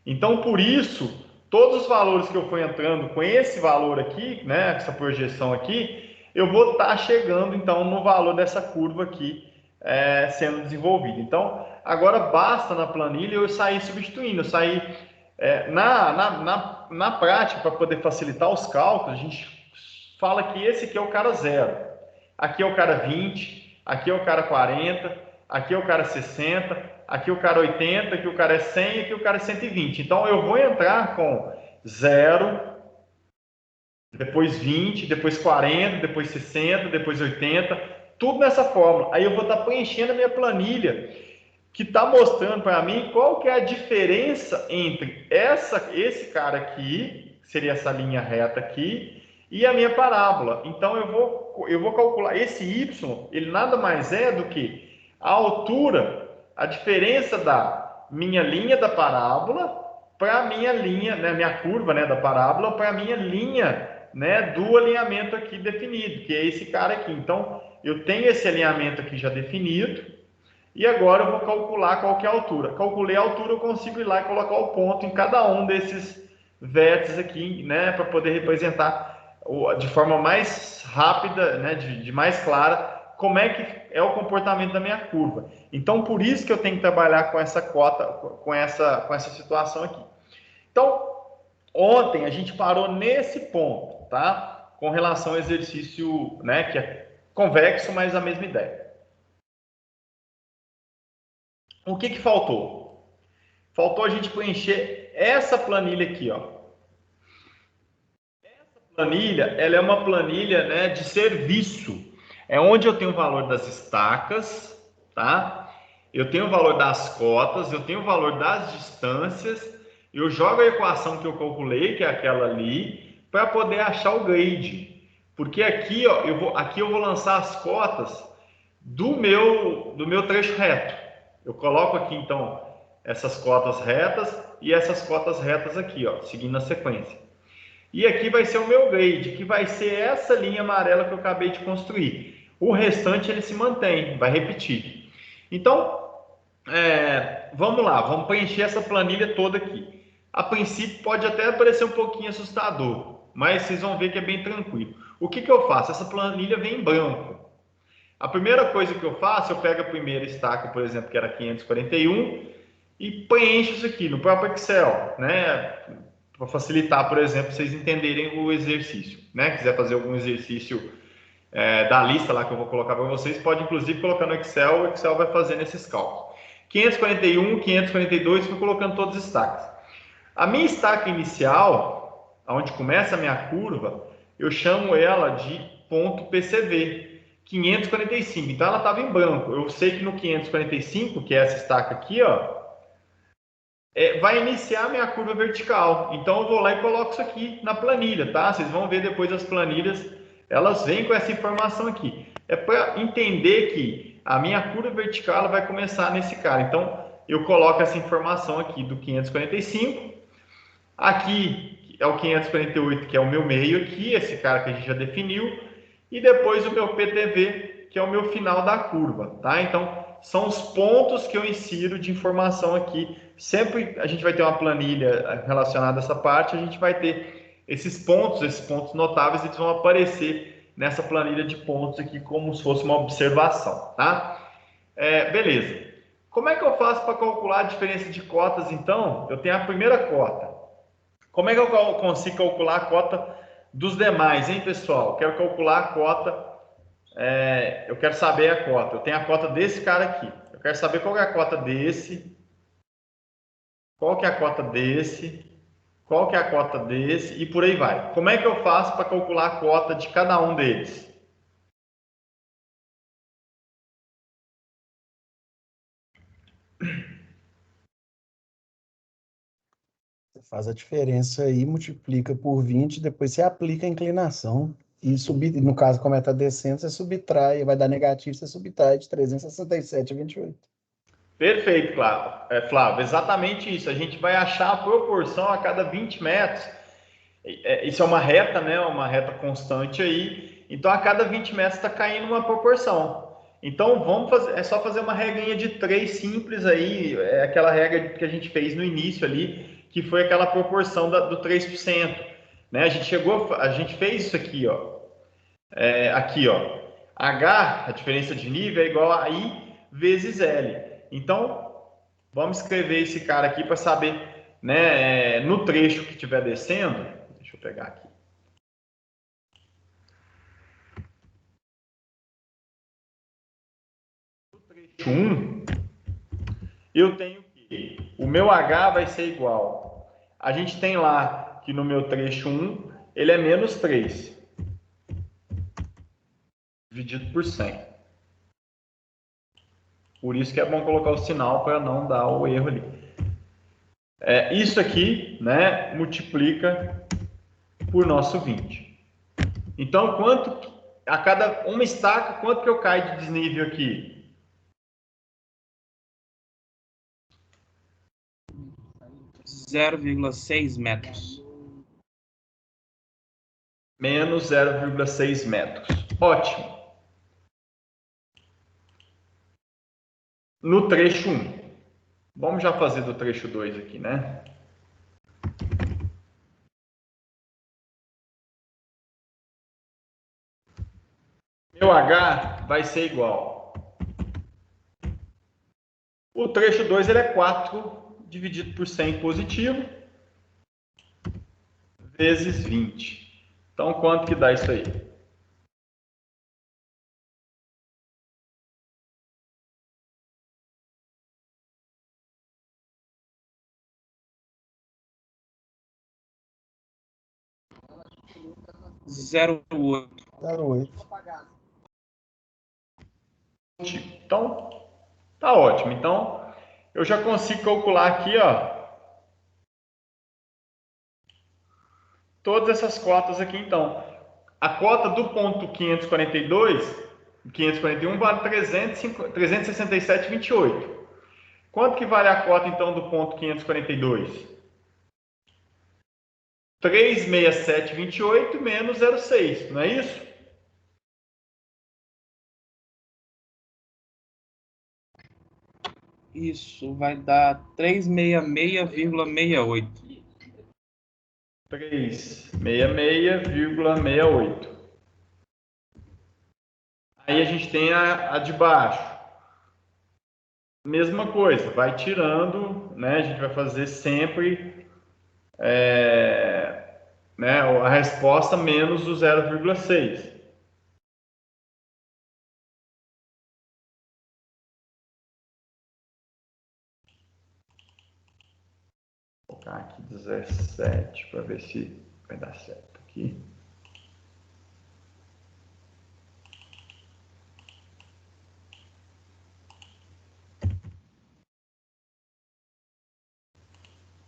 A: Então, por isso, todos os valores que eu for entrando com esse valor aqui, né, essa projeção aqui, eu vou estar chegando, então, no valor dessa curva aqui sendo desenvolvida. Então, agora basta na planilha eu sair substituindo, eu sair na prática, para poder facilitar os cálculos, a gente fala que esse aqui é o cara 0, aqui é o cara 20, aqui é o cara 40, aqui é o cara 60, aqui o cara 80, aqui o cara é 100 e aqui o cara é 120. Então, eu vou entrar com 0, depois 20, depois 40, depois 60, depois 80, tudo nessa fórmula. Aí eu vou estar preenchendo a minha planilha, que está mostrando para mim qual que é a diferença entre esse cara aqui, que seria essa linha reta aqui, e a minha parábola. Então, eu vou calcular esse y, ele nada mais é do que a altura, a diferença da minha linha da parábola para a minha linha, né, minha curva, né, da parábola para a minha linha, né, do alinhamento aqui definido, que é esse cara aqui. Então, eu tenho esse alinhamento aqui já definido, e agora eu vou calcular qual que é a altura. Calculei a altura, eu consigo ir lá e colocar o ponto em cada um desses vértices aqui, né, para poder representar de forma mais rápida, né, de mais clara, como é que é o comportamento da minha curva. Então, por isso que eu tenho que trabalhar com essa cota, com essa situação aqui. Então, ontem a gente parou nesse ponto, tá? Com relação ao exercício, né, que é convexo, mas a mesma ideia. O que faltou? Faltou a gente preencher essa planilha aqui, ó. Essa planilha, ela é uma planilha, né, de serviço. É onde eu tenho o valor das estacas, tá? Eu tenho o valor das cotas, eu tenho o valor das distâncias, eu jogo a equação que eu calculei, que é aquela ali, para poder achar o grade. Porque aqui, ó, eu vou lançar as cotas do meu trecho reto. Eu coloco aqui, então, essas cotas retas e essas cotas retas aqui, ó, seguindo a sequência. E aqui vai ser o meu grade, que vai ser essa linha amarela que eu acabei de construir. O restante ele se mantém, vai repetir. Então, vamos lá, vamos preencher essa planilha toda aqui. A princípio pode até parecer um pouquinho assustador, mas vocês vão ver que é bem tranquilo. O que eu faço? Essa planilha vem em branco. A primeira coisa que eu faço, eu pego a primeira estaca, por exemplo, que era 541, e preencho isso aqui no próprio Excel, né? Para facilitar, por exemplo, vocês entenderem o exercício, né? Quiser fazer algum exercício da lista lá que eu vou colocar para vocês, pode inclusive colocar no Excel, o Excel vai fazendo esses cálculos. 541, 542, fui colocando todos os estaques. A minha estaca inicial, onde começa a minha curva, eu chamo ela de ponto PCV, 545. Então ela estava em branco. Eu sei que no 545, que é essa estaca aqui, ó, vai iniciar a minha curva vertical. Então eu vou lá e coloco isso aqui na planilha, tá? Vocês vão ver depois as planilhas, elas vêm com essa informação aqui. É para entender que a minha curva vertical ela vai começar nesse cara. Então eu coloco essa informação aqui do 545. Aqui é o 548, que é o meu meio aqui, esse cara que a gente já definiu. E depois o meu PTV, que é o meu final da curva, tá? Então são os pontos que eu insiro de informação aqui. Sempre a gente vai ter uma planilha relacionada a essa parte, a gente vai ter esses pontos notáveis, eles vão aparecer nessa planilha de pontos aqui como se fosse uma observação, tá? Beleza. Como é que eu faço para calcular a diferença de cotas, então? Eu tenho a primeira cota. Como é que eu consigo calcular a cota dos demais, hein, pessoal? Quero calcular a cota, eu quero saber a cota. Eu tenho a cota desse cara aqui. Eu quero saber qual é a cota desse, qual que é a cota desse, qual que é a cota desse e por aí vai. Como é que eu faço para calcular a cota de cada um deles?
C: Você faz a diferença aí, multiplica por 20, depois você aplica a inclinação e no caso, como está descendo, você subtrai, vai dar negativo, você subtrai de 367 a 28.
A: Perfeito, Flávio. Exatamente isso. A gente vai achar a proporção a cada 20 metros. Isso é uma reta, né? Uma reta constante aí. Então, a cada 20 metros está caindo uma proporção. Então, é só fazer uma regrinha de 3 simples aí. É aquela regra que a gente fez no início ali, que foi aquela proporção do 3%. Né? A gente fez isso aqui, ó. Aqui, ó. H, a diferença de nível, é igual a I vezes L. Então, vamos escrever esse cara aqui para saber, né, no trecho que estiver descendo. Deixa eu pegar aqui. No trecho 1, eu tenho que o meu H vai ser igual. A gente tem lá que no meu trecho 1, ele é menos 3, dividido por 100. Por isso que é bom colocar o sinal para não dar o erro ali. Isso aqui, né, multiplica por nosso 20. Então, a cada uma estaca, quanto que eu caio de desnível aqui?
B: (0,6 metros).
A: Menos 0,6 metros. Ótimo. No trecho 1. Vamos já fazer do trecho 2 aqui, né? Meu H vai ser igual. O trecho 2 ele é 4 dividido por 100 positivo vezes 20. Então, quanto que dá isso aí?
B: (0,8).
A: Então, tá ótimo. Então, eu já consigo calcular aqui, ó, todas essas cotas aqui, então. A cota do ponto 541 vale 367,28. Quanto que vale a cota, então, do ponto 542? 367,28 menos 0,6, não é isso?
B: Isso vai dar 366,68.
A: 366,68. Aí a gente tem a de baixo. Mesma coisa, vai tirando, né? A gente vai fazer sempre né, a resposta menos o 0,6. Vou colocar aqui 17 para ver se vai dar certo aqui.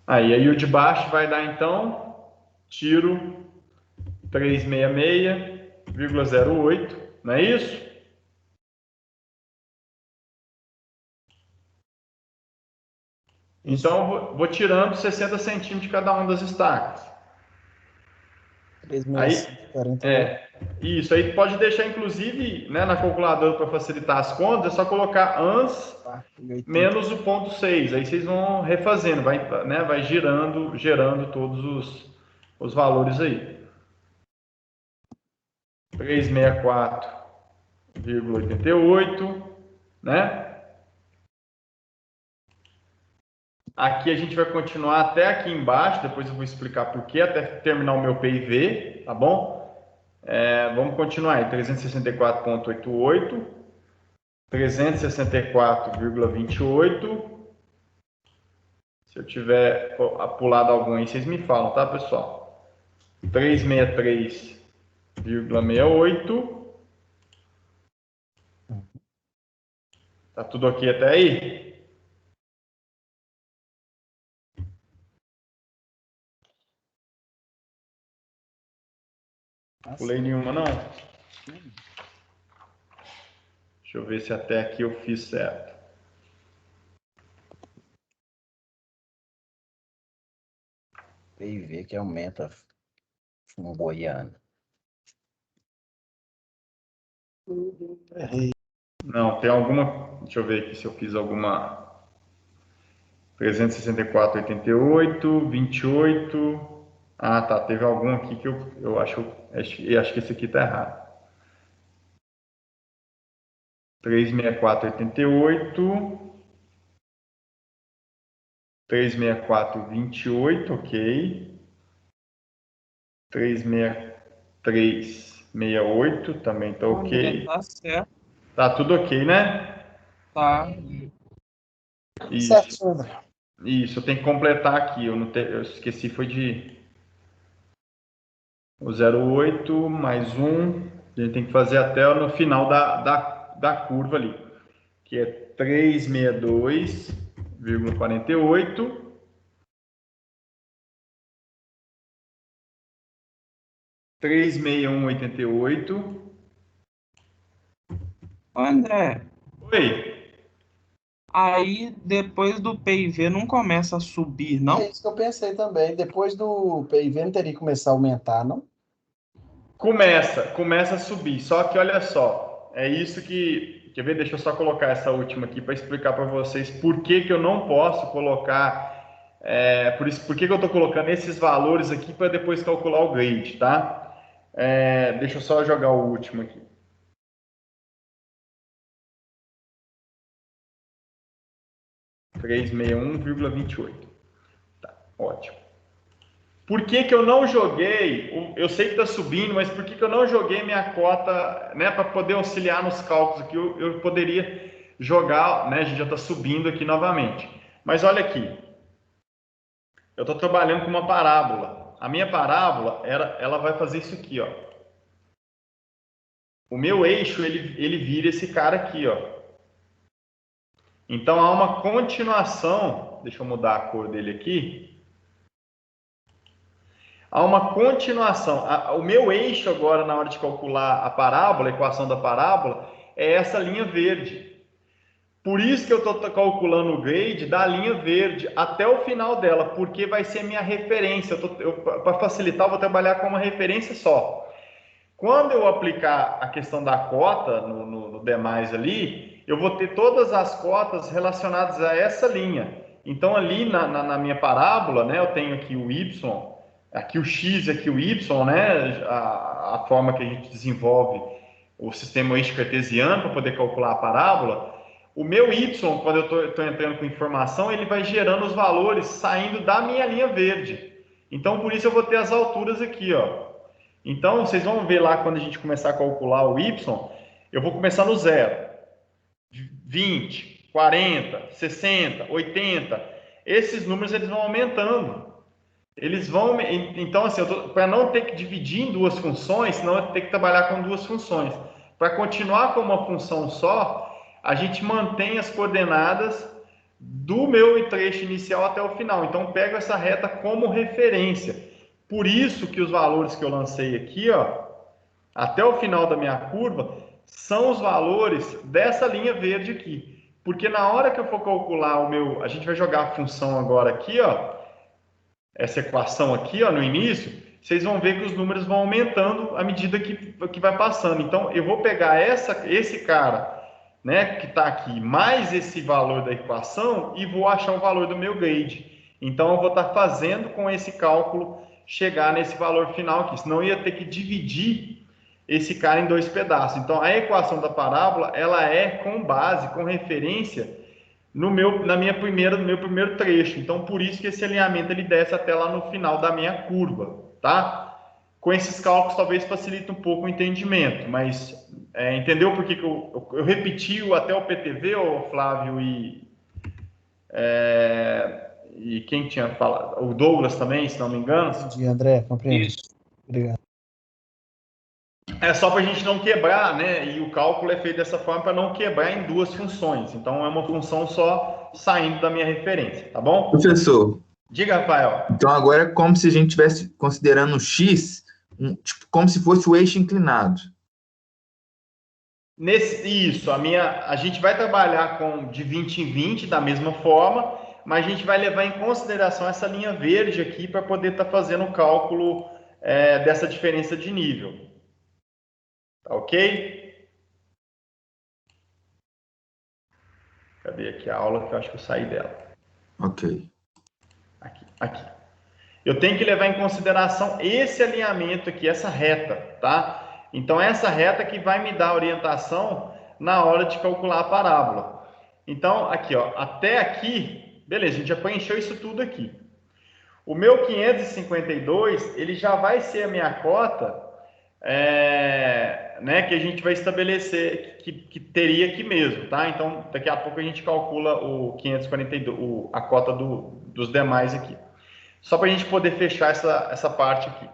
A: Aí o de baixo vai dar então, tiro 366,08, não é isso? Então, vou tirando 60 centímetros de cada uma das estacas.
C: 365,48.
A: Isso aí pode deixar, inclusive, né, na calculadora para facilitar as contas, é só colocar ans menos o ponto 6. Aí vocês vão refazendo, vai gerando todos os valores aí. 364,88, né? Aqui a gente vai continuar até aqui embaixo, depois eu vou explicar por quê, até terminar o meu PIV, tá bom? Vamos continuar aí, 364,88, 364,28. Se eu tiver pulado algum aí, vocês me falam, tá, pessoal? 363,68. Tá tudo ok até aí? Pulei nenhuma, não? Deixa eu ver se até aqui eu fiz certo.
C: PIV que aumenta fumo goiano.
A: Não, tem alguma... Deixa eu ver aqui se eu fiz alguma... 364,88, 28... Ah, tá. Teve algum aqui que eu acho que esse aqui tá errado. 364,88... 364,28, ok. 363,68 também tá ok.
B: Tá certo.
A: Tá tudo ok, né?
B: Tá.
A: Isso. Isso, eu tenho que completar aqui. Eu esqueci, foi de o 0,8 mais 1. A gente tem que fazer até no final da curva ali, que é 362,48. 361,88.
B: André,
A: Oi.
B: aí depois do PIV não começa a subir, não?
C: É isso que eu pensei também. Depois do PIV não teria que começar a aumentar, não?
A: Começa a subir. Só que olha só, é isso que... Quer ver? Deixa eu só colocar essa última aqui para explicar para vocês por que eu não posso colocar... por que eu estou colocando esses valores aqui para depois calcular o grade, tá? Deixa eu só jogar o último aqui. 361,28. Tá, ótimo. Por que eu não joguei? Eu sei que está subindo, mas por que eu não joguei minha cota, né, para poder auxiliar nos cálculos aqui? Eu poderia jogar, né? A gente já está subindo aqui novamente. Mas olha aqui, eu estou trabalhando com uma parábola. A minha parábola, ela vai fazer isso aqui, ó. O meu eixo, ele vira esse cara aqui, ó. Então há uma continuação. Deixa eu mudar a cor dele aqui. Há uma continuação. O meu eixo agora, na hora de calcular a parábola, a equação da parábola, é essa linha verde. Por isso que eu estou calculando o grade da linha verde até o final dela, porque vai ser minha referência. Para facilitar, eu vou trabalhar com uma referência só. Quando eu aplicar a questão da cota no demais ali, eu vou ter todas as cotas relacionadas a essa linha. Então, ali na minha parábola, né, eu tenho aqui o y, aqui o x e aqui o y, né, a forma que a gente desenvolve o sistema eixo cartesiano para poder calcular a parábola. O meu y, quando eu estou entrando com informação, ele vai gerando os valores saindo da minha linha verde. Então, por isso eu vou ter as alturas aqui, ó. Então, vocês vão ver lá quando a gente começar a calcular o y, eu vou começar no 0, 20, 40, 60, 80. Esses números eles vão aumentando. Eles vão, então assim, para não ter que dividir em duas funções, senão eu ter que trabalhar com duas funções. Para continuar com uma função só, a gente mantém as coordenadas do meu trecho inicial até o final. Então, pego essa reta como referência. Por isso que os valores que eu lancei aqui, ó, até o final da minha curva, são os valores dessa linha verde aqui. Porque na hora que eu for calcular o meu... A gente vai jogar a função agora aqui, ó, essa equação aqui, ó, no início, vocês vão ver que os números vão aumentando à medida que vai passando. Então, eu vou pegar esse cara, né, que está aqui, mais esse valor da equação e vou achar o valor do meu grade. Então, eu vou estar fazendo com esse cálculo chegar nesse valor final aqui, senão eu ia ter que dividir esse cara em dois pedaços. Então, a equação da parábola, ela é com base, com referência no meu primeiro trecho. Então, por isso que esse alinhamento ele desce até lá no final da minha curva, tá? Com esses cálculos, talvez facilite um pouco o entendimento, mas entendeu por que eu repeti até o PTV, o Flávio e quem tinha falado? O Douglas também, se não me engano.
C: Entendi, André, compreendo.
B: Isso.
C: Obrigado.
A: É só para a gente não quebrar, né? E o cálculo é feito dessa forma para não quebrar em duas funções. Então, é uma função só saindo da minha referência, tá bom?
D: Professor,
A: Diga, Rafael.
D: então agora é como se a gente estivesse considerando o x tipo, como se fosse o eixo inclinado.
A: A gente vai trabalhar de 20 em 20 da mesma forma, mas a gente vai levar em consideração essa linha verde aqui para poder estar fazendo o cálculo dessa diferença de nível. Tá ok? Cadê aqui a aula que eu acho que eu saí dela?
D: Ok.
A: Aqui. Eu tenho que levar em consideração esse alinhamento aqui, essa reta, tá? Então, essa reta que vai me dar orientação na hora de calcular a parábola. Então, aqui, ó, até aqui, beleza, a gente já preencheu isso tudo aqui. O meu 552, ele já vai ser a minha cota, né, que a gente vai estabelecer, que teria aqui mesmo, tá? Então, daqui a pouco a gente calcula o 542, a cota dos demais aqui. Só para a gente poder fechar essa parte aqui.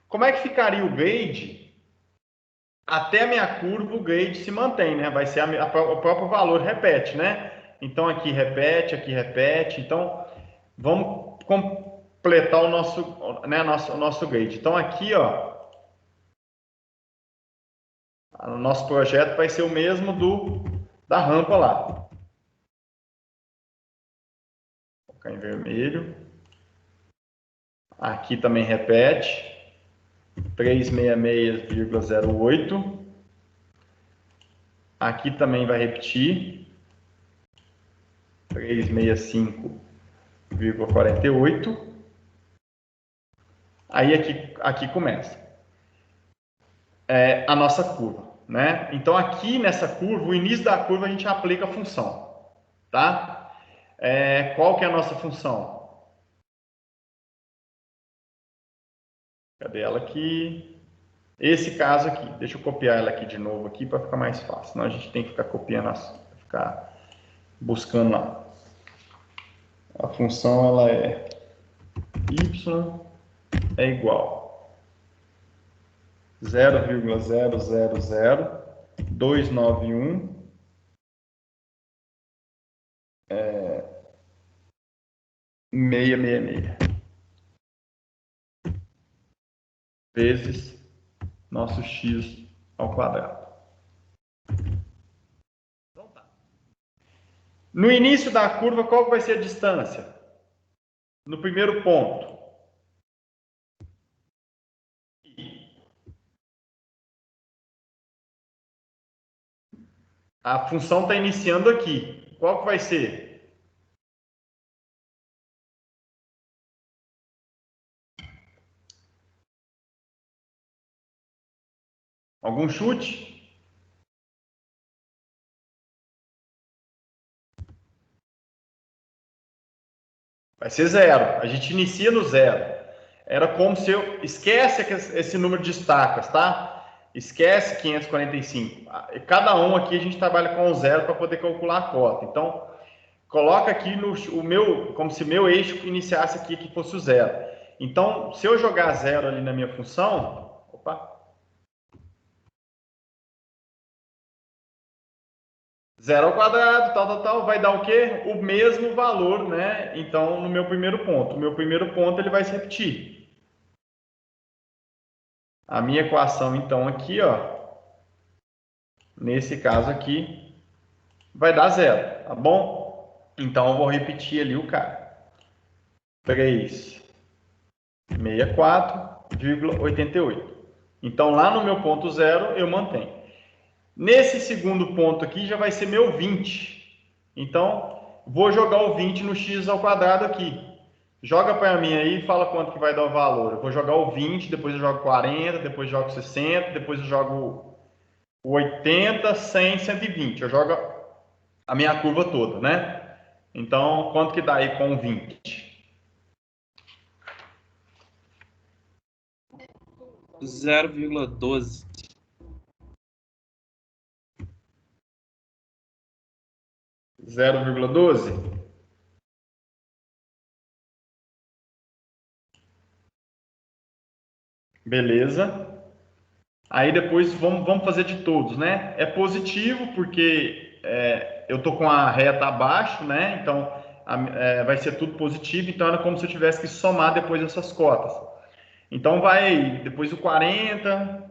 A: Como é que ficaria o grade? Até a minha curva, o grade se mantém, né? Vai ser o próprio valor repete, né? Então, aqui repete, aqui repete. Então, vamos completar o nosso grade. Então, aqui, ó, o nosso projeto vai ser o mesmo da rampa lá. Vou colocar em vermelho. Aqui também repete. 366,08. Aqui também vai repetir. 365,48. Aí aqui começa a nossa curva, né? Então aqui nessa curva, o início da curva a gente aplica a função, tá? Qual que é a nossa função? Cadê ela aqui? Esse caso aqui, deixa eu copiar ela aqui de novo aqui para ficar mais fácil. Senão a gente tem que ficar copiando, ficar buscando lá. A função ela é y é igual 0,000291 666 vezes nosso x ao quadrado. Então tá. No início da curva, qual que vai ser a distância? No primeiro ponto. A função está iniciando aqui. Qual que vai ser? Algum chute? Vai ser zero. A gente inicia no zero. Era como se eu... Esquece esse número de estacas, tá? Esquece 545. Cada um aqui a gente trabalha com zero para poder calcular a cota. Então, coloca aqui o meu, como se meu eixo iniciasse aqui que fosse o zero. Então, se eu jogar zero ali na minha função... Opa! Zero ao quadrado, tal, vai dar o quê? O mesmo valor, né? Então, no meu primeiro ponto. O meu primeiro ponto, ele vai se repetir. A minha equação, então, aqui, ó, nesse caso aqui, vai dar zero, tá bom? Então, eu vou repetir ali o cara. 364,88. Então, lá no meu ponto zero, eu mantenho. Nesse segundo ponto aqui, já vai ser meu 20. Então, vou jogar o 20 no x ao quadrado aqui. Joga para mim aí e fala quanto que vai dar o valor. Eu vou jogar o 20, depois eu jogo 40, depois eu jogo 60, depois eu jogo 80, 100, 120. Eu jogo a minha curva toda, né? Então, quanto que dá aí com 20?
B: 0,12.
A: 0,12? Beleza. Aí depois vamos fazer de todos, né? É positivo porque eu tô com a reta abaixo, né? Então vai ser tudo positivo. Então era como se eu tivesse que somar depois essas cotas. Então vai depois o 40.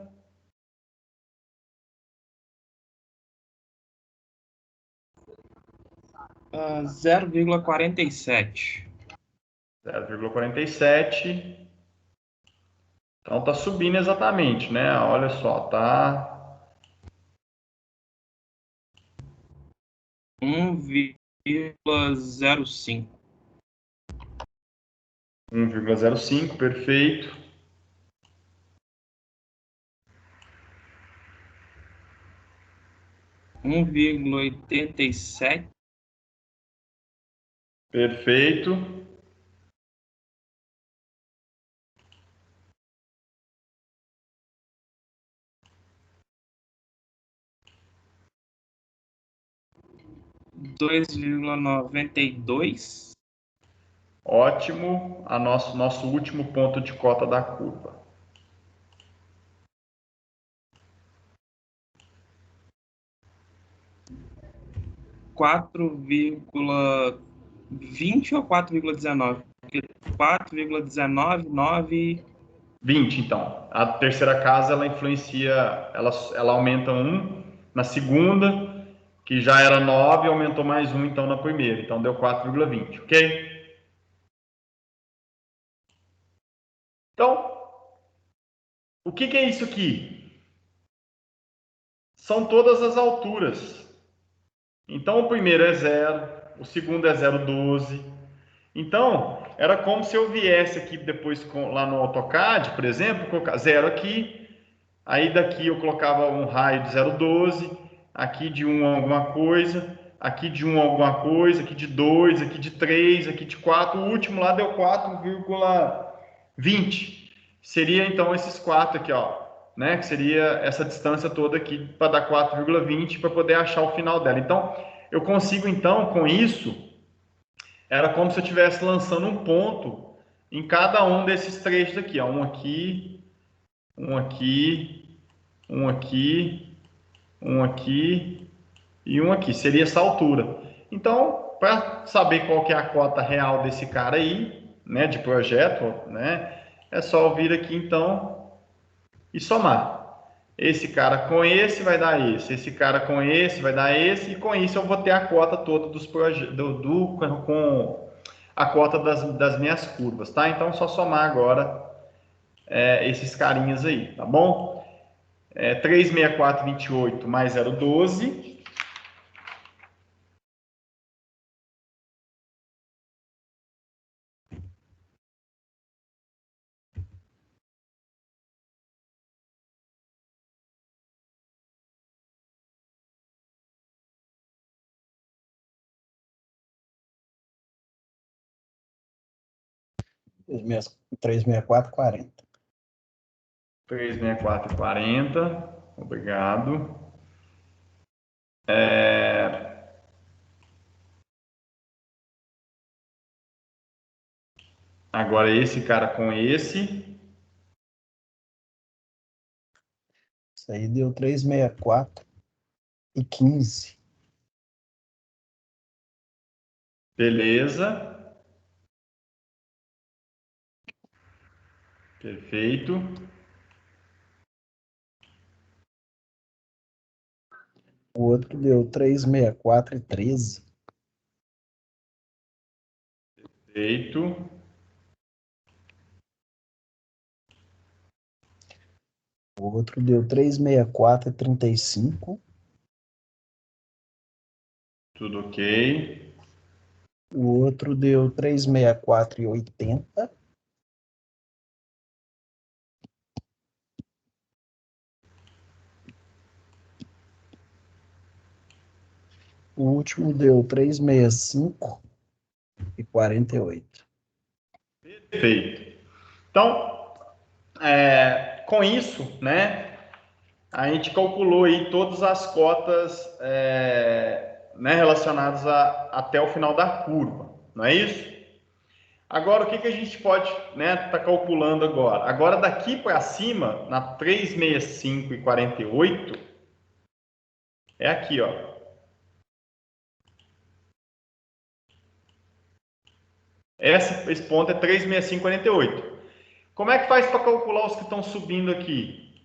B: 0,47.
A: 0,47. Então tá subindo exatamente, né? Olha só, tá
B: 1,05.
A: 1,05, perfeito.
B: Um 1,87.
A: Perfeito.
B: Dois 2,92.
A: Ótimo. Nosso último ponto de cota da curva.
B: 4,20 ou 4,19? Porque 4,19,
A: 20, então. A terceira casa, ela influencia, ela aumenta 1 na segunda, que já era 9, aumentou mais 1, então, na primeira. Então, deu 4,20, ok? Então, o que é isso aqui? São todas as alturas. Então, o primeiro é 0, o segundo é 0,12. Então, era como se eu viesse aqui depois lá no AutoCAD, por exemplo, colocar 0 aqui, aí daqui eu colocava um raio de 0,12, aqui de 1 alguma coisa, aqui de 1 alguma coisa, aqui de 2, aqui de 3, aqui de 4, o último lá deu 4,20. Seria então esses 4 aqui, ó, né, que seria essa distância toda aqui para dar 4,20 para poder achar o final dela. Então, eu consigo então com isso, era como se eu estivesse lançando um ponto em cada um desses trechos aqui, ó, um aqui, um aqui, um aqui, um aqui e um aqui. Seria essa altura. Então, para saber qual que é a cota real desse cara aí, né, de projeto, né, é só vir aqui então e somar. esse cara com esse vai dar esse cara com esse vai dar esse, e com isso eu vou ter a cota toda dos com a cota das minhas curvas, tá? Então, é só somar agora esses carinhas aí, tá bom? 364,28 mais 0,12.
C: Três meia quatro 40.
A: 364,40. Obrigado. Agora esse cara com esse.
C: Isso aí deu 364,15.
A: Beleza. Perfeito.
C: O outro deu 364,13.
A: Perfeito.
C: O outro deu 364,35.
A: Tudo ok.
C: O outro deu 364,80. O último deu 365,48.
A: Perfeito. Então, com isso, né, a gente calculou aí todas as cotas né, relacionadas até o final da curva, não é isso? Agora, o que a gente pode tá calculando agora? Agora, daqui para cima, na 365,48, é aqui, ó. Esse ponto é 365,48. Como é que faz para calcular os que estão subindo aqui?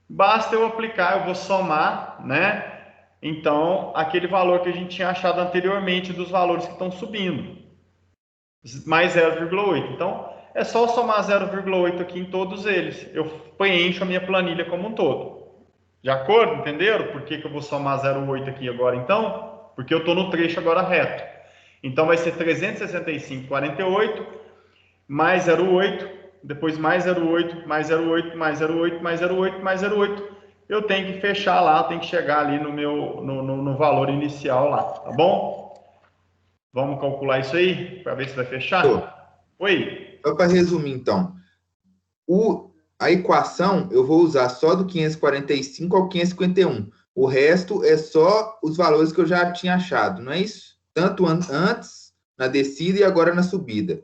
A: Basta eu aplicar, eu vou somar, né? Então, aquele valor que a gente tinha achado anteriormente dos valores que estão subindo, mais 0,8. Então, é só somar 0,8 aqui em todos eles. Eu preencho a minha planilha como um todo. De acordo? Entenderam? Por que eu vou somar 0,8 aqui agora, então? Porque eu estou no trecho agora reto. Então, vai ser 365,48 mais 0,8, depois mais 0,8, mais 0,8, mais 0,8, mais 0,8, mais 0,8. Eu tenho que fechar lá, tenho que chegar ali no valor inicial lá, tá bom? Vamos calcular isso aí, para ver se vai fechar? Oi?
D: Só para resumir, então. A equação eu vou usar só do 545 ao 551. O resto é só os valores que eu já tinha achado, não é isso? Tanto antes, na descida e agora na subida.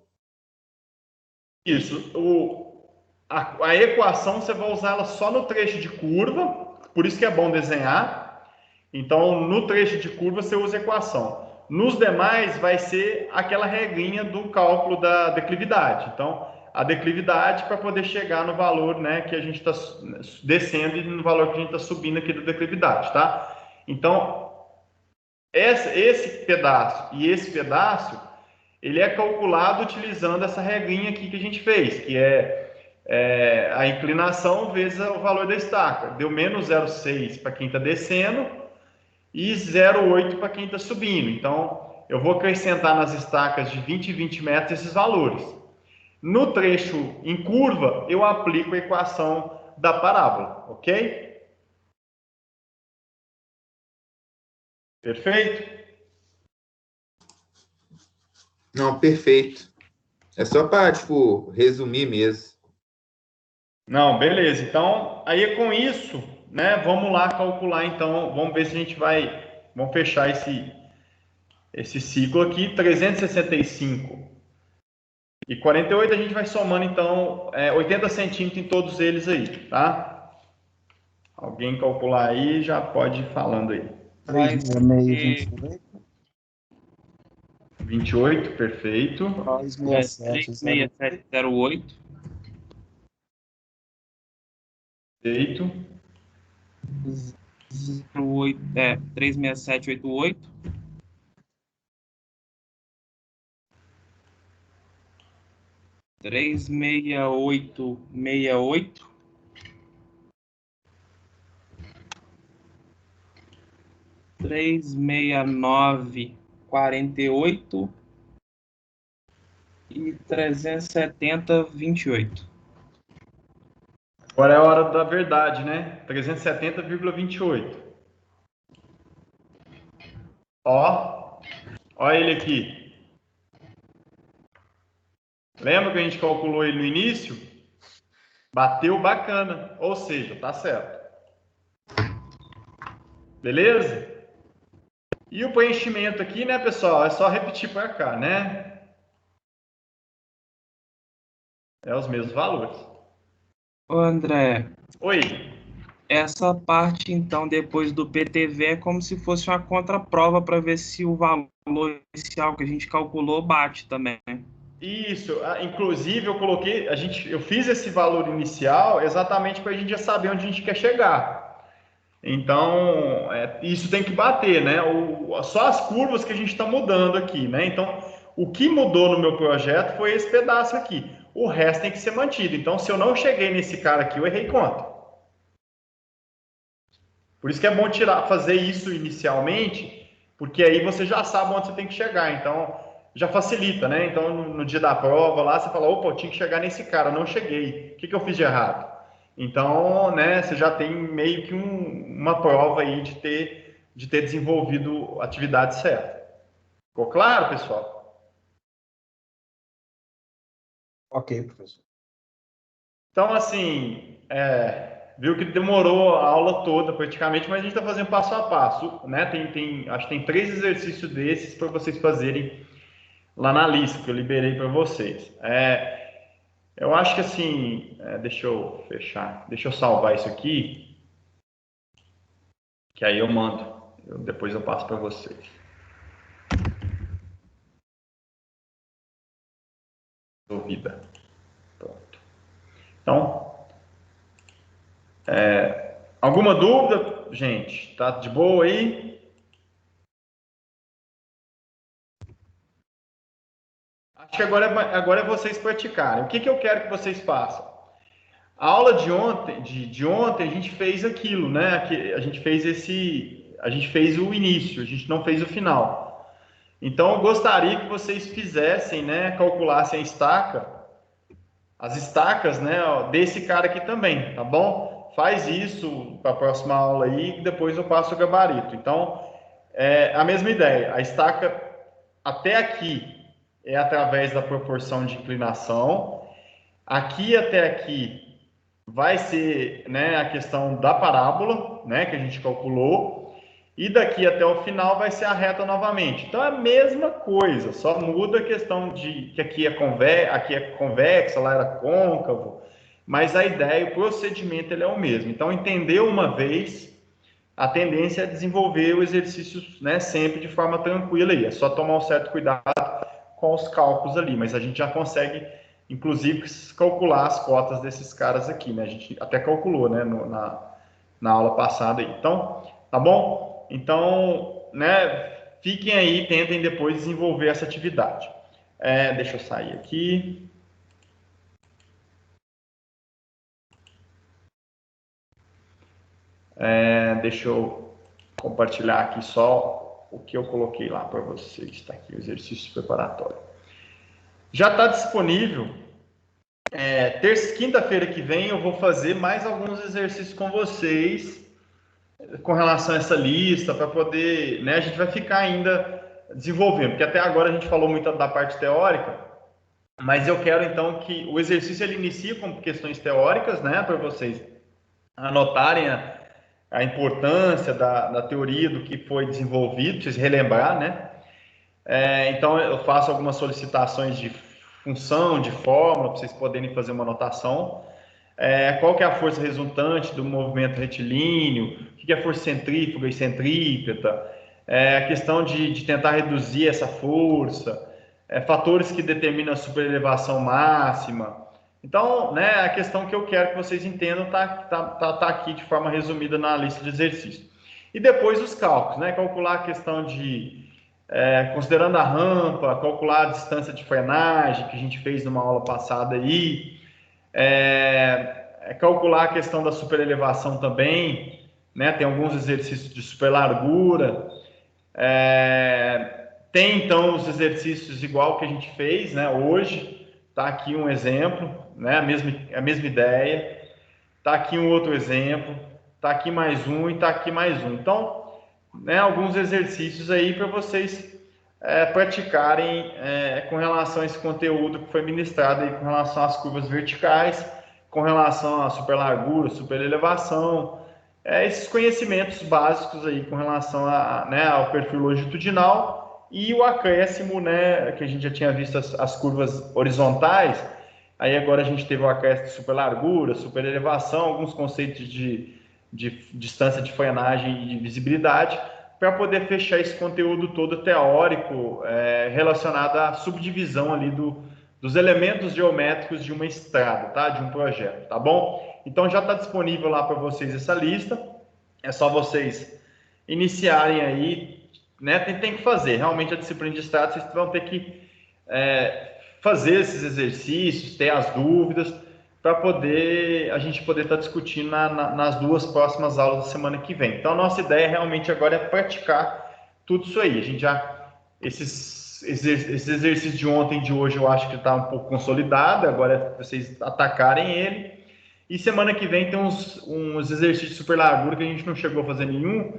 A: Isso. A equação você vai usar ela só no trecho de curva, por isso que é bom desenhar. Então, no trecho de curva você usa a equação. Nos demais vai ser aquela regrinha do cálculo da declividade. Então, a declividade para poder chegar no valor, né, que a gente está descendo e no valor que a gente está subindo aqui da declividade, tá? Então, esse pedaço e esse pedaço, ele é calculado utilizando essa regrinha aqui que a gente fez, que é a inclinação vezes o valor da estaca. Deu menos 0,6 para quem está descendo e 0,8 para quem está subindo. Então, eu vou acrescentar nas estacas de 20 e 20 metros esses valores. No trecho em curva, eu aplico a equação da parábola, ok? Perfeito?
D: Não, perfeito. É só para, tipo, resumir mesmo.
A: Não, beleza. Então, aí com isso, né, vamos lá calcular então, vamos ver se a gente vamos fechar esse ciclo aqui, 365,48, a gente vai somando então 80 centímetros em todos eles aí, tá? Alguém calcular aí já pode ir falando aí.
B: Vai
C: 366,28.
A: 28, perfeito.
C: 367,08.
B: 36708.
A: Feito.
B: 36788. 36868. 36948 e 37028.
A: Agora é a hora da verdade, né? 370,28. Ó ele aqui. Lembra que a gente calculou ele no início? Bateu bacana, ou seja, tá certo. Beleza? E o preenchimento aqui, né, pessoal? É só repetir para cá, né? É os mesmos valores.
B: Ô, André,
A: Oi.
B: essa parte, então, depois do PTV é como se fosse uma contraprova para ver se o valor inicial que a gente calculou bate também.
A: Isso, inclusive eu fiz esse valor inicial exatamente para a gente já saber onde a gente quer chegar. Então, isso tem que bater, né? Só as curvas que a gente está mudando aqui, né? Então, o que mudou no meu projeto foi esse pedaço aqui. O resto tem que ser mantido. Então, se eu não cheguei nesse cara aqui, eu errei conta. Por isso que é bom fazer isso inicialmente, porque aí você já sabe onde você tem que chegar. Então, já facilita, né? Então, no dia da prova lá, você fala, opa, eu tinha que chegar nesse cara, não cheguei. O que eu fiz de errado? Então, né, você já tem meio que uma prova aí de ter desenvolvido a atividade certa. Ficou claro, pessoal?
C: Ok, professor.
A: Então, assim, viu que demorou a aula toda praticamente, mas a gente está fazendo passo a passo, né? Acho que tem 3 exercícios desses para vocês fazerem lá na lista que eu liberei para vocês. Eu acho que assim, deixa eu fechar, deixa eu salvar isso aqui, que aí eu mando, depois eu passo para vocês. Dúvida. Pronto. Então, alguma dúvida, gente? Tá de boa aí? Acho que agora é vocês praticarem. O que eu quero que vocês façam? A aula de ontem a gente fez aquilo, né? A gente fez o início, a gente não fez o final. Então, eu gostaria que vocês fizessem, né? Calculassem as estacas, né? Desse cara aqui também, tá bom? Faz isso para a próxima aula aí, e depois eu passo o gabarito. Então, a mesma ideia. A estaca até aqui é através da proporção de inclinação. Aqui até aqui vai ser, né, a questão da parábola, né, que a gente calculou, e daqui até o final vai ser a reta novamente. Então é a mesma coisa, só muda a questão de que aqui é convexa, lá era côncavo, mas a ideia, o procedimento ele é o mesmo. Então entendeu uma vez, a tendência é desenvolver o exercício, né, sempre de forma tranquila aí. É só tomar um certo cuidado com os cálculos ali, mas a gente já consegue, inclusive, calcular as cotas desses caras aqui, né? A gente até calculou, né, na aula passada aí. Então, tá bom? Então, né, fiquem aí, tentem depois desenvolver essa atividade. Deixa eu sair aqui. Deixa eu compartilhar aqui só o que eu coloquei lá para vocês. Está aqui o exercício preparatório. Já está disponível. Quinta-feira que vem eu vou fazer mais alguns exercícios com vocês com relação a essa lista para poder, né, a gente vai ficar ainda desenvolvendo, porque até agora a gente falou muito da parte teórica, mas eu quero então que o exercício ele inicie com questões teóricas, né, para vocês anotarem a importância da teoria do que foi desenvolvido, para vocês relembrar, né? Então eu faço algumas solicitações de função, de fórmula, para vocês poderem fazer uma anotação. Qual que é a força resultante do movimento retilíneo, o que é a força centrífuga e centrípeta, a questão de tentar reduzir essa força, fatores que determinam a superelevação máxima, Então, né, a questão que eu quero que vocês entendam tá aqui de forma resumida na lista de exercícios. E depois os cálculos, né? Calcular a questão de, considerando a rampa, calcular a distância de frenagem, que a gente fez numa aula passada aí, calcular a questão da superelevação também, né? Tem alguns exercícios de superlargura, tem então os exercícios igual que a gente fez, né? Hoje, tá aqui um exemplo, né? A mesma ideia, tá aqui um outro exemplo, tá aqui mais um e tá aqui mais um. Então, né? Alguns exercícios aí para vocês praticarem com relação a esse conteúdo que foi ministrado aí com relação às curvas verticais, com relação à superlargura, superelevação, esses conhecimentos básicos aí com relação né, ao perfil longitudinal e o acréscimo, né, que a gente já tinha visto as curvas horizontais, aí agora a gente teve o acréscimo de superlargura, superelevação, alguns conceitos de distância de frenagem e de visibilidade, para poder fechar esse conteúdo todo teórico relacionado à subdivisão ali dos elementos geométricos de uma estrada, tá? De um projeto, tá bom? Então já está disponível lá para vocês essa lista, é só vocês iniciarem aí, né? Tem que fazer, realmente a disciplina de estrada, vocês vão ter que fazer esses exercícios, ter as dúvidas, para a gente poder estar discutindo nas duas próximas aulas da semana que vem. Então, a nossa ideia realmente agora é praticar tudo isso aí. A gente esses exercícios de ontem e de hoje eu acho que está um pouco consolidado, agora é vocês atacarem ele. E semana que vem tem uns exercícios de superlargura que a gente não chegou a fazer nenhum.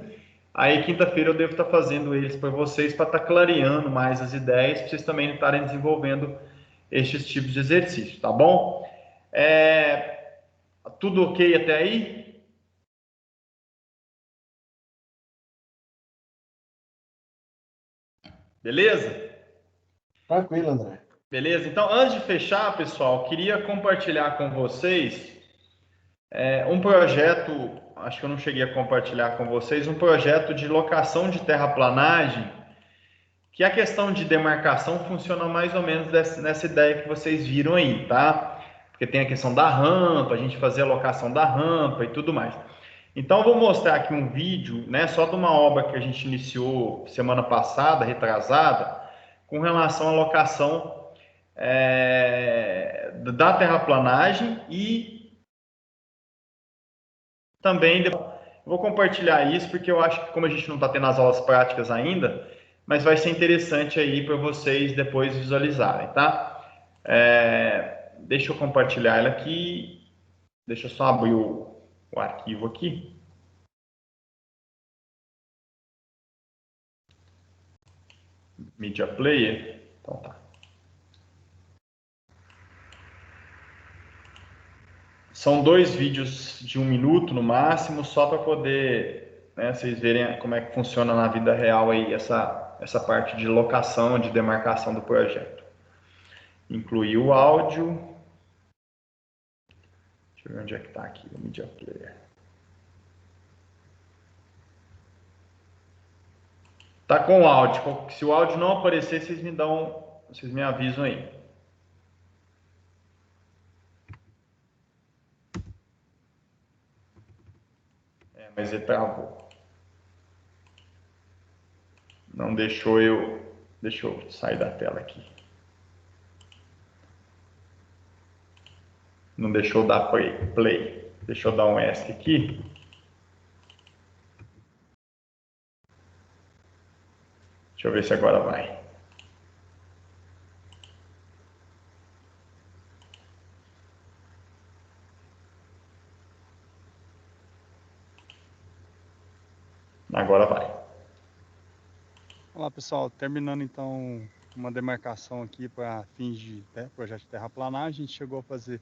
A: Aí, quinta-feira, eu devo estar fazendo eles para vocês, para estar clareando mais as ideias, para vocês também estarem desenvolvendo estes tipos de exercício, tá bom? Tudo ok até aí? Beleza?
C: Tranquilo, André.
A: Beleza? Então, antes de fechar, pessoal, queria compartilhar com vocês um projeto, acho que eu não cheguei a compartilhar com vocês, um projeto de locação de terraplanagem, que a questão de demarcação funciona mais ou menos nessa ideia que vocês viram aí, tá? Porque tem a questão da rampa, a gente fazer a locação da rampa e tudo mais. Então, eu vou mostrar aqui um vídeo, né, só de uma obra que a gente iniciou semana passada, retrasada, com relação à locação da terraplanagem e também vou compartilhar isso porque eu acho que como a gente não está tendo as aulas práticas ainda, mas vai ser interessante aí para vocês depois visualizarem, tá? Deixa eu compartilhar ela aqui, deixa eu só abrir o arquivo aqui. Media Player, então tá. São 2 vídeos de 1 minuto no máximo, só para poder, né, vocês verem como é que funciona na vida real aí essa parte de locação, de demarcação do projeto. Incluir o áudio. Deixa eu ver onde é que está aqui o Media Player. Tá com o áudio. Se o áudio não aparecer, vocês me avisam aí. Mas ele travou. Não deixou eu... Deixa eu sair da tela aqui. Não deixou dar play. Deixa eu dar um ESC aqui. Deixa eu ver se agora vai. Agora vai.
E: Olá pessoal, terminando então uma demarcação aqui para fins de projeto de terraplanagem, a gente chegou a fazer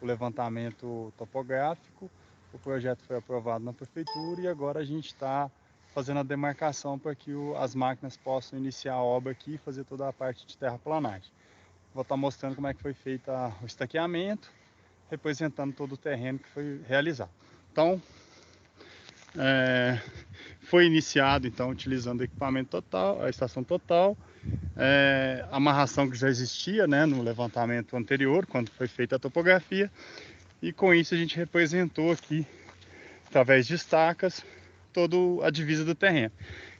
E: o levantamento topográfico, o projeto foi aprovado na prefeitura e agora a gente está fazendo a demarcação para que as máquinas possam iniciar a obra aqui e fazer toda a parte de terraplanagem. Vou estar mostrando como é que foi feito o estaqueamento, representando todo o terreno que foi realizado. Então, foi iniciado, então, utilizando o equipamento total, a estação total, amarração que já existia, né, no levantamento anterior, quando foi feita a topografia, e com isso a gente representou aqui, através de estacas, toda a divisa do terreno.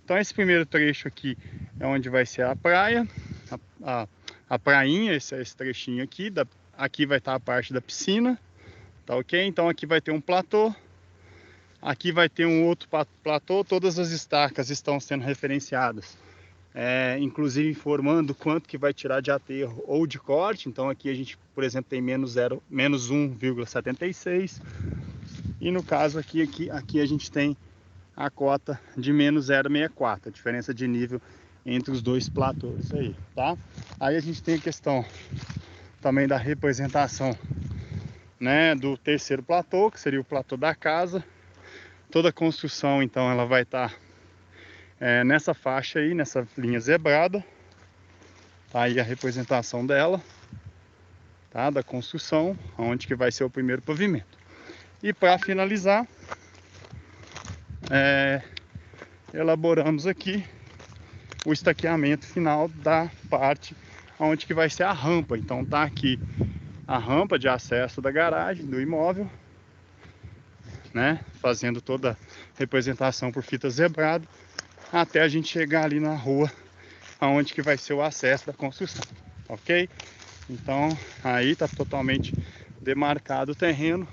E: Então esse primeiro trecho aqui é onde vai ser a praia, a prainha, esse trechinho aqui, aqui vai estar a parte da piscina, tá ok? Então aqui vai ter um platô, aqui vai ter um outro platô, todas as estacas estão sendo referenciadas, inclusive informando quanto que vai tirar de aterro ou de corte. Então aqui a gente, por exemplo, tem menos 1,76, e no caso aqui a gente tem a cota de menos 0,64, a diferença de nível entre os dois platôs aí, tá? Aí a gente tem a questão também da representação, né, do terceiro platô, que seria o platô da casa. Toda a construção, então, ela vai estar nessa faixa aí, nessa linha zebrada. Tá aí a representação dela, tá? Da construção, onde que vai ser o primeiro pavimento. E para finalizar, elaboramos aqui o estaqueamento final da parte onde que vai ser a rampa. Então tá aqui a rampa de acesso da garagem, do imóvel, né? Fazendo toda a representação por fita zebrada, até a gente chegar ali na rua, aonde que vai ser o acesso da construção, ok? Então aí tá totalmente demarcado o terreno.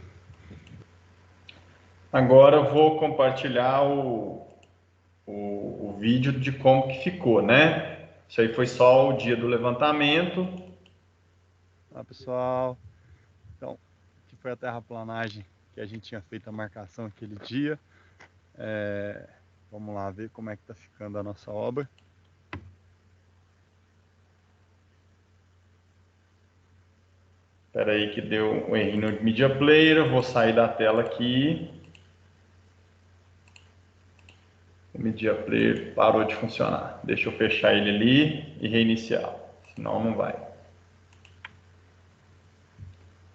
A: Agora eu vou compartilhar o vídeo de como que ficou, né? Isso aí foi só o dia do levantamento.
E: Olá, pessoal. Então, aqui foi a terraplanagem que a gente tinha feito a marcação aquele dia. Vamos lá ver como é que tá ficando a nossa obra.
A: Espera aí que deu um erro no Media Player, eu vou sair da tela aqui. O Media Player parou de funcionar. Deixa eu fechar ele ali e reiniciar, senão não vai.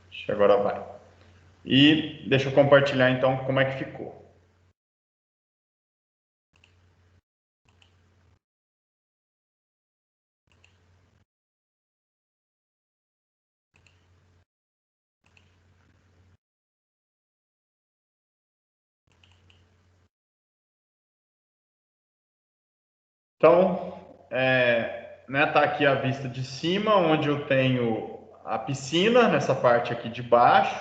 A: Acho que agora vai. E deixa eu compartilhar então como é que ficou. Então, né, tá aqui a vista de cima, onde eu tenho a piscina, nessa parte aqui de baixo.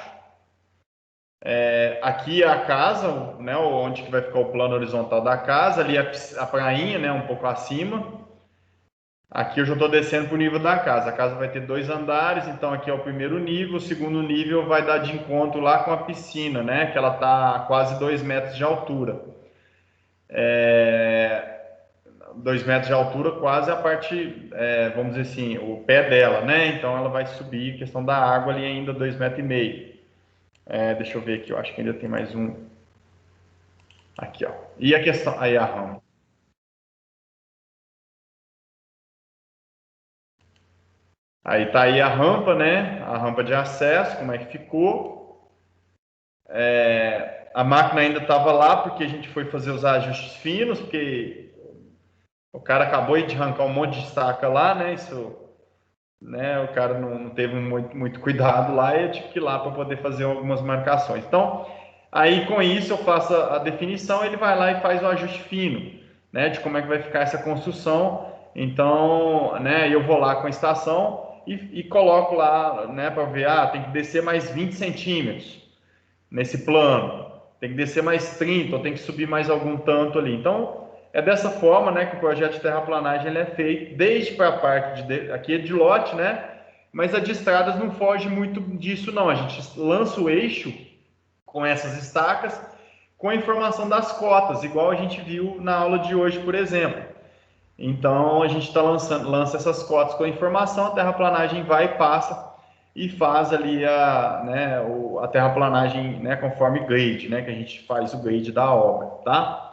A: Aqui é a casa, né, onde que vai ficar o plano horizontal da casa. Ali a prainha, né, um pouco acima. Aqui eu já estou descendo para o nível da casa. A casa vai ter 2 andares, então aqui é o primeiro nível. O segundo nível vai dar de encontro lá com a piscina, né, que ela está a quase 2 metros de altura. 2 metros de altura, quase a parte, vamos dizer assim, o pé dela, né? Então ela vai subir, questão da água ali ainda 2,5 metros. Deixa eu ver aqui, eu acho que ainda tem mais um. Aqui, ó. E a questão, aí a rampa. Aí tá aí a rampa, né? A rampa de acesso, como é que ficou. A máquina ainda estava lá porque a gente foi fazer os ajustes finos, porque o cara acabou de arrancar um monte de estaca lá, né? Isso, né? O cara não teve muito cuidado lá e eu tive que ir lá para poder fazer algumas marcações. Então, aí com isso eu faço a definição, ele vai lá e faz o ajuste fino, né? De como é que vai ficar essa construção. Então, né? Eu vou lá com a estação e coloco lá, né? Para ver, tem que descer mais 20 centímetros nesse plano, tem que descer mais 30, ou tem que subir mais algum tanto ali. Então, é dessa forma, né, que o projeto de terraplanagem ele é feito, desde para a parte aqui é de lote, né, mas a de estradas não foge muito disso não. A gente lança o eixo com essas estacas, com a informação das cotas, igual a gente viu na aula de hoje, por exemplo. Então, a gente lança essas cotas com a informação, a terraplanagem vai e passa e faz ali a terraplanagem, né, conforme grade, né, que a gente faz o grade da obra, tá?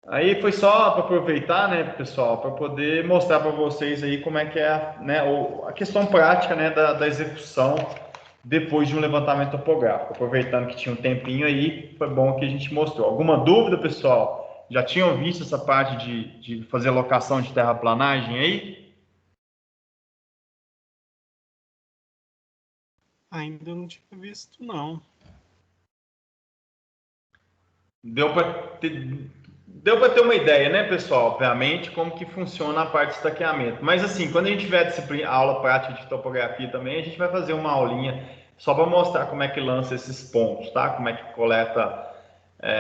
A: Aí foi só para aproveitar, né, pessoal, para poder mostrar para vocês aí como é que é, né, a questão prática, né, da execução depois de um levantamento topográfico. Aproveitando que tinha um tempinho aí, foi bom que a gente mostrou. Alguma dúvida, pessoal? Já tinham visto essa parte de fazer locação de terraplanagem aí?
F: Ainda não tinha visto, não.
A: Deu para ter uma ideia, né, pessoal? Obviamente, como que funciona a parte de estaqueamento. Mas, assim, quando a gente tiver a aula prática de topografia também, a gente vai fazer uma aulinha só para mostrar como é que lança esses pontos, tá? Como é que coleta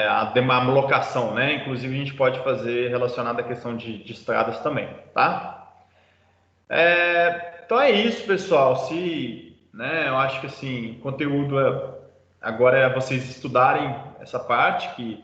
A: a locação, né? Inclusive, a gente pode fazer relacionado à questão de estradas também, tá? Então é isso, pessoal. Eu acho que, assim, conteúdo agora é vocês estudarem essa parte, que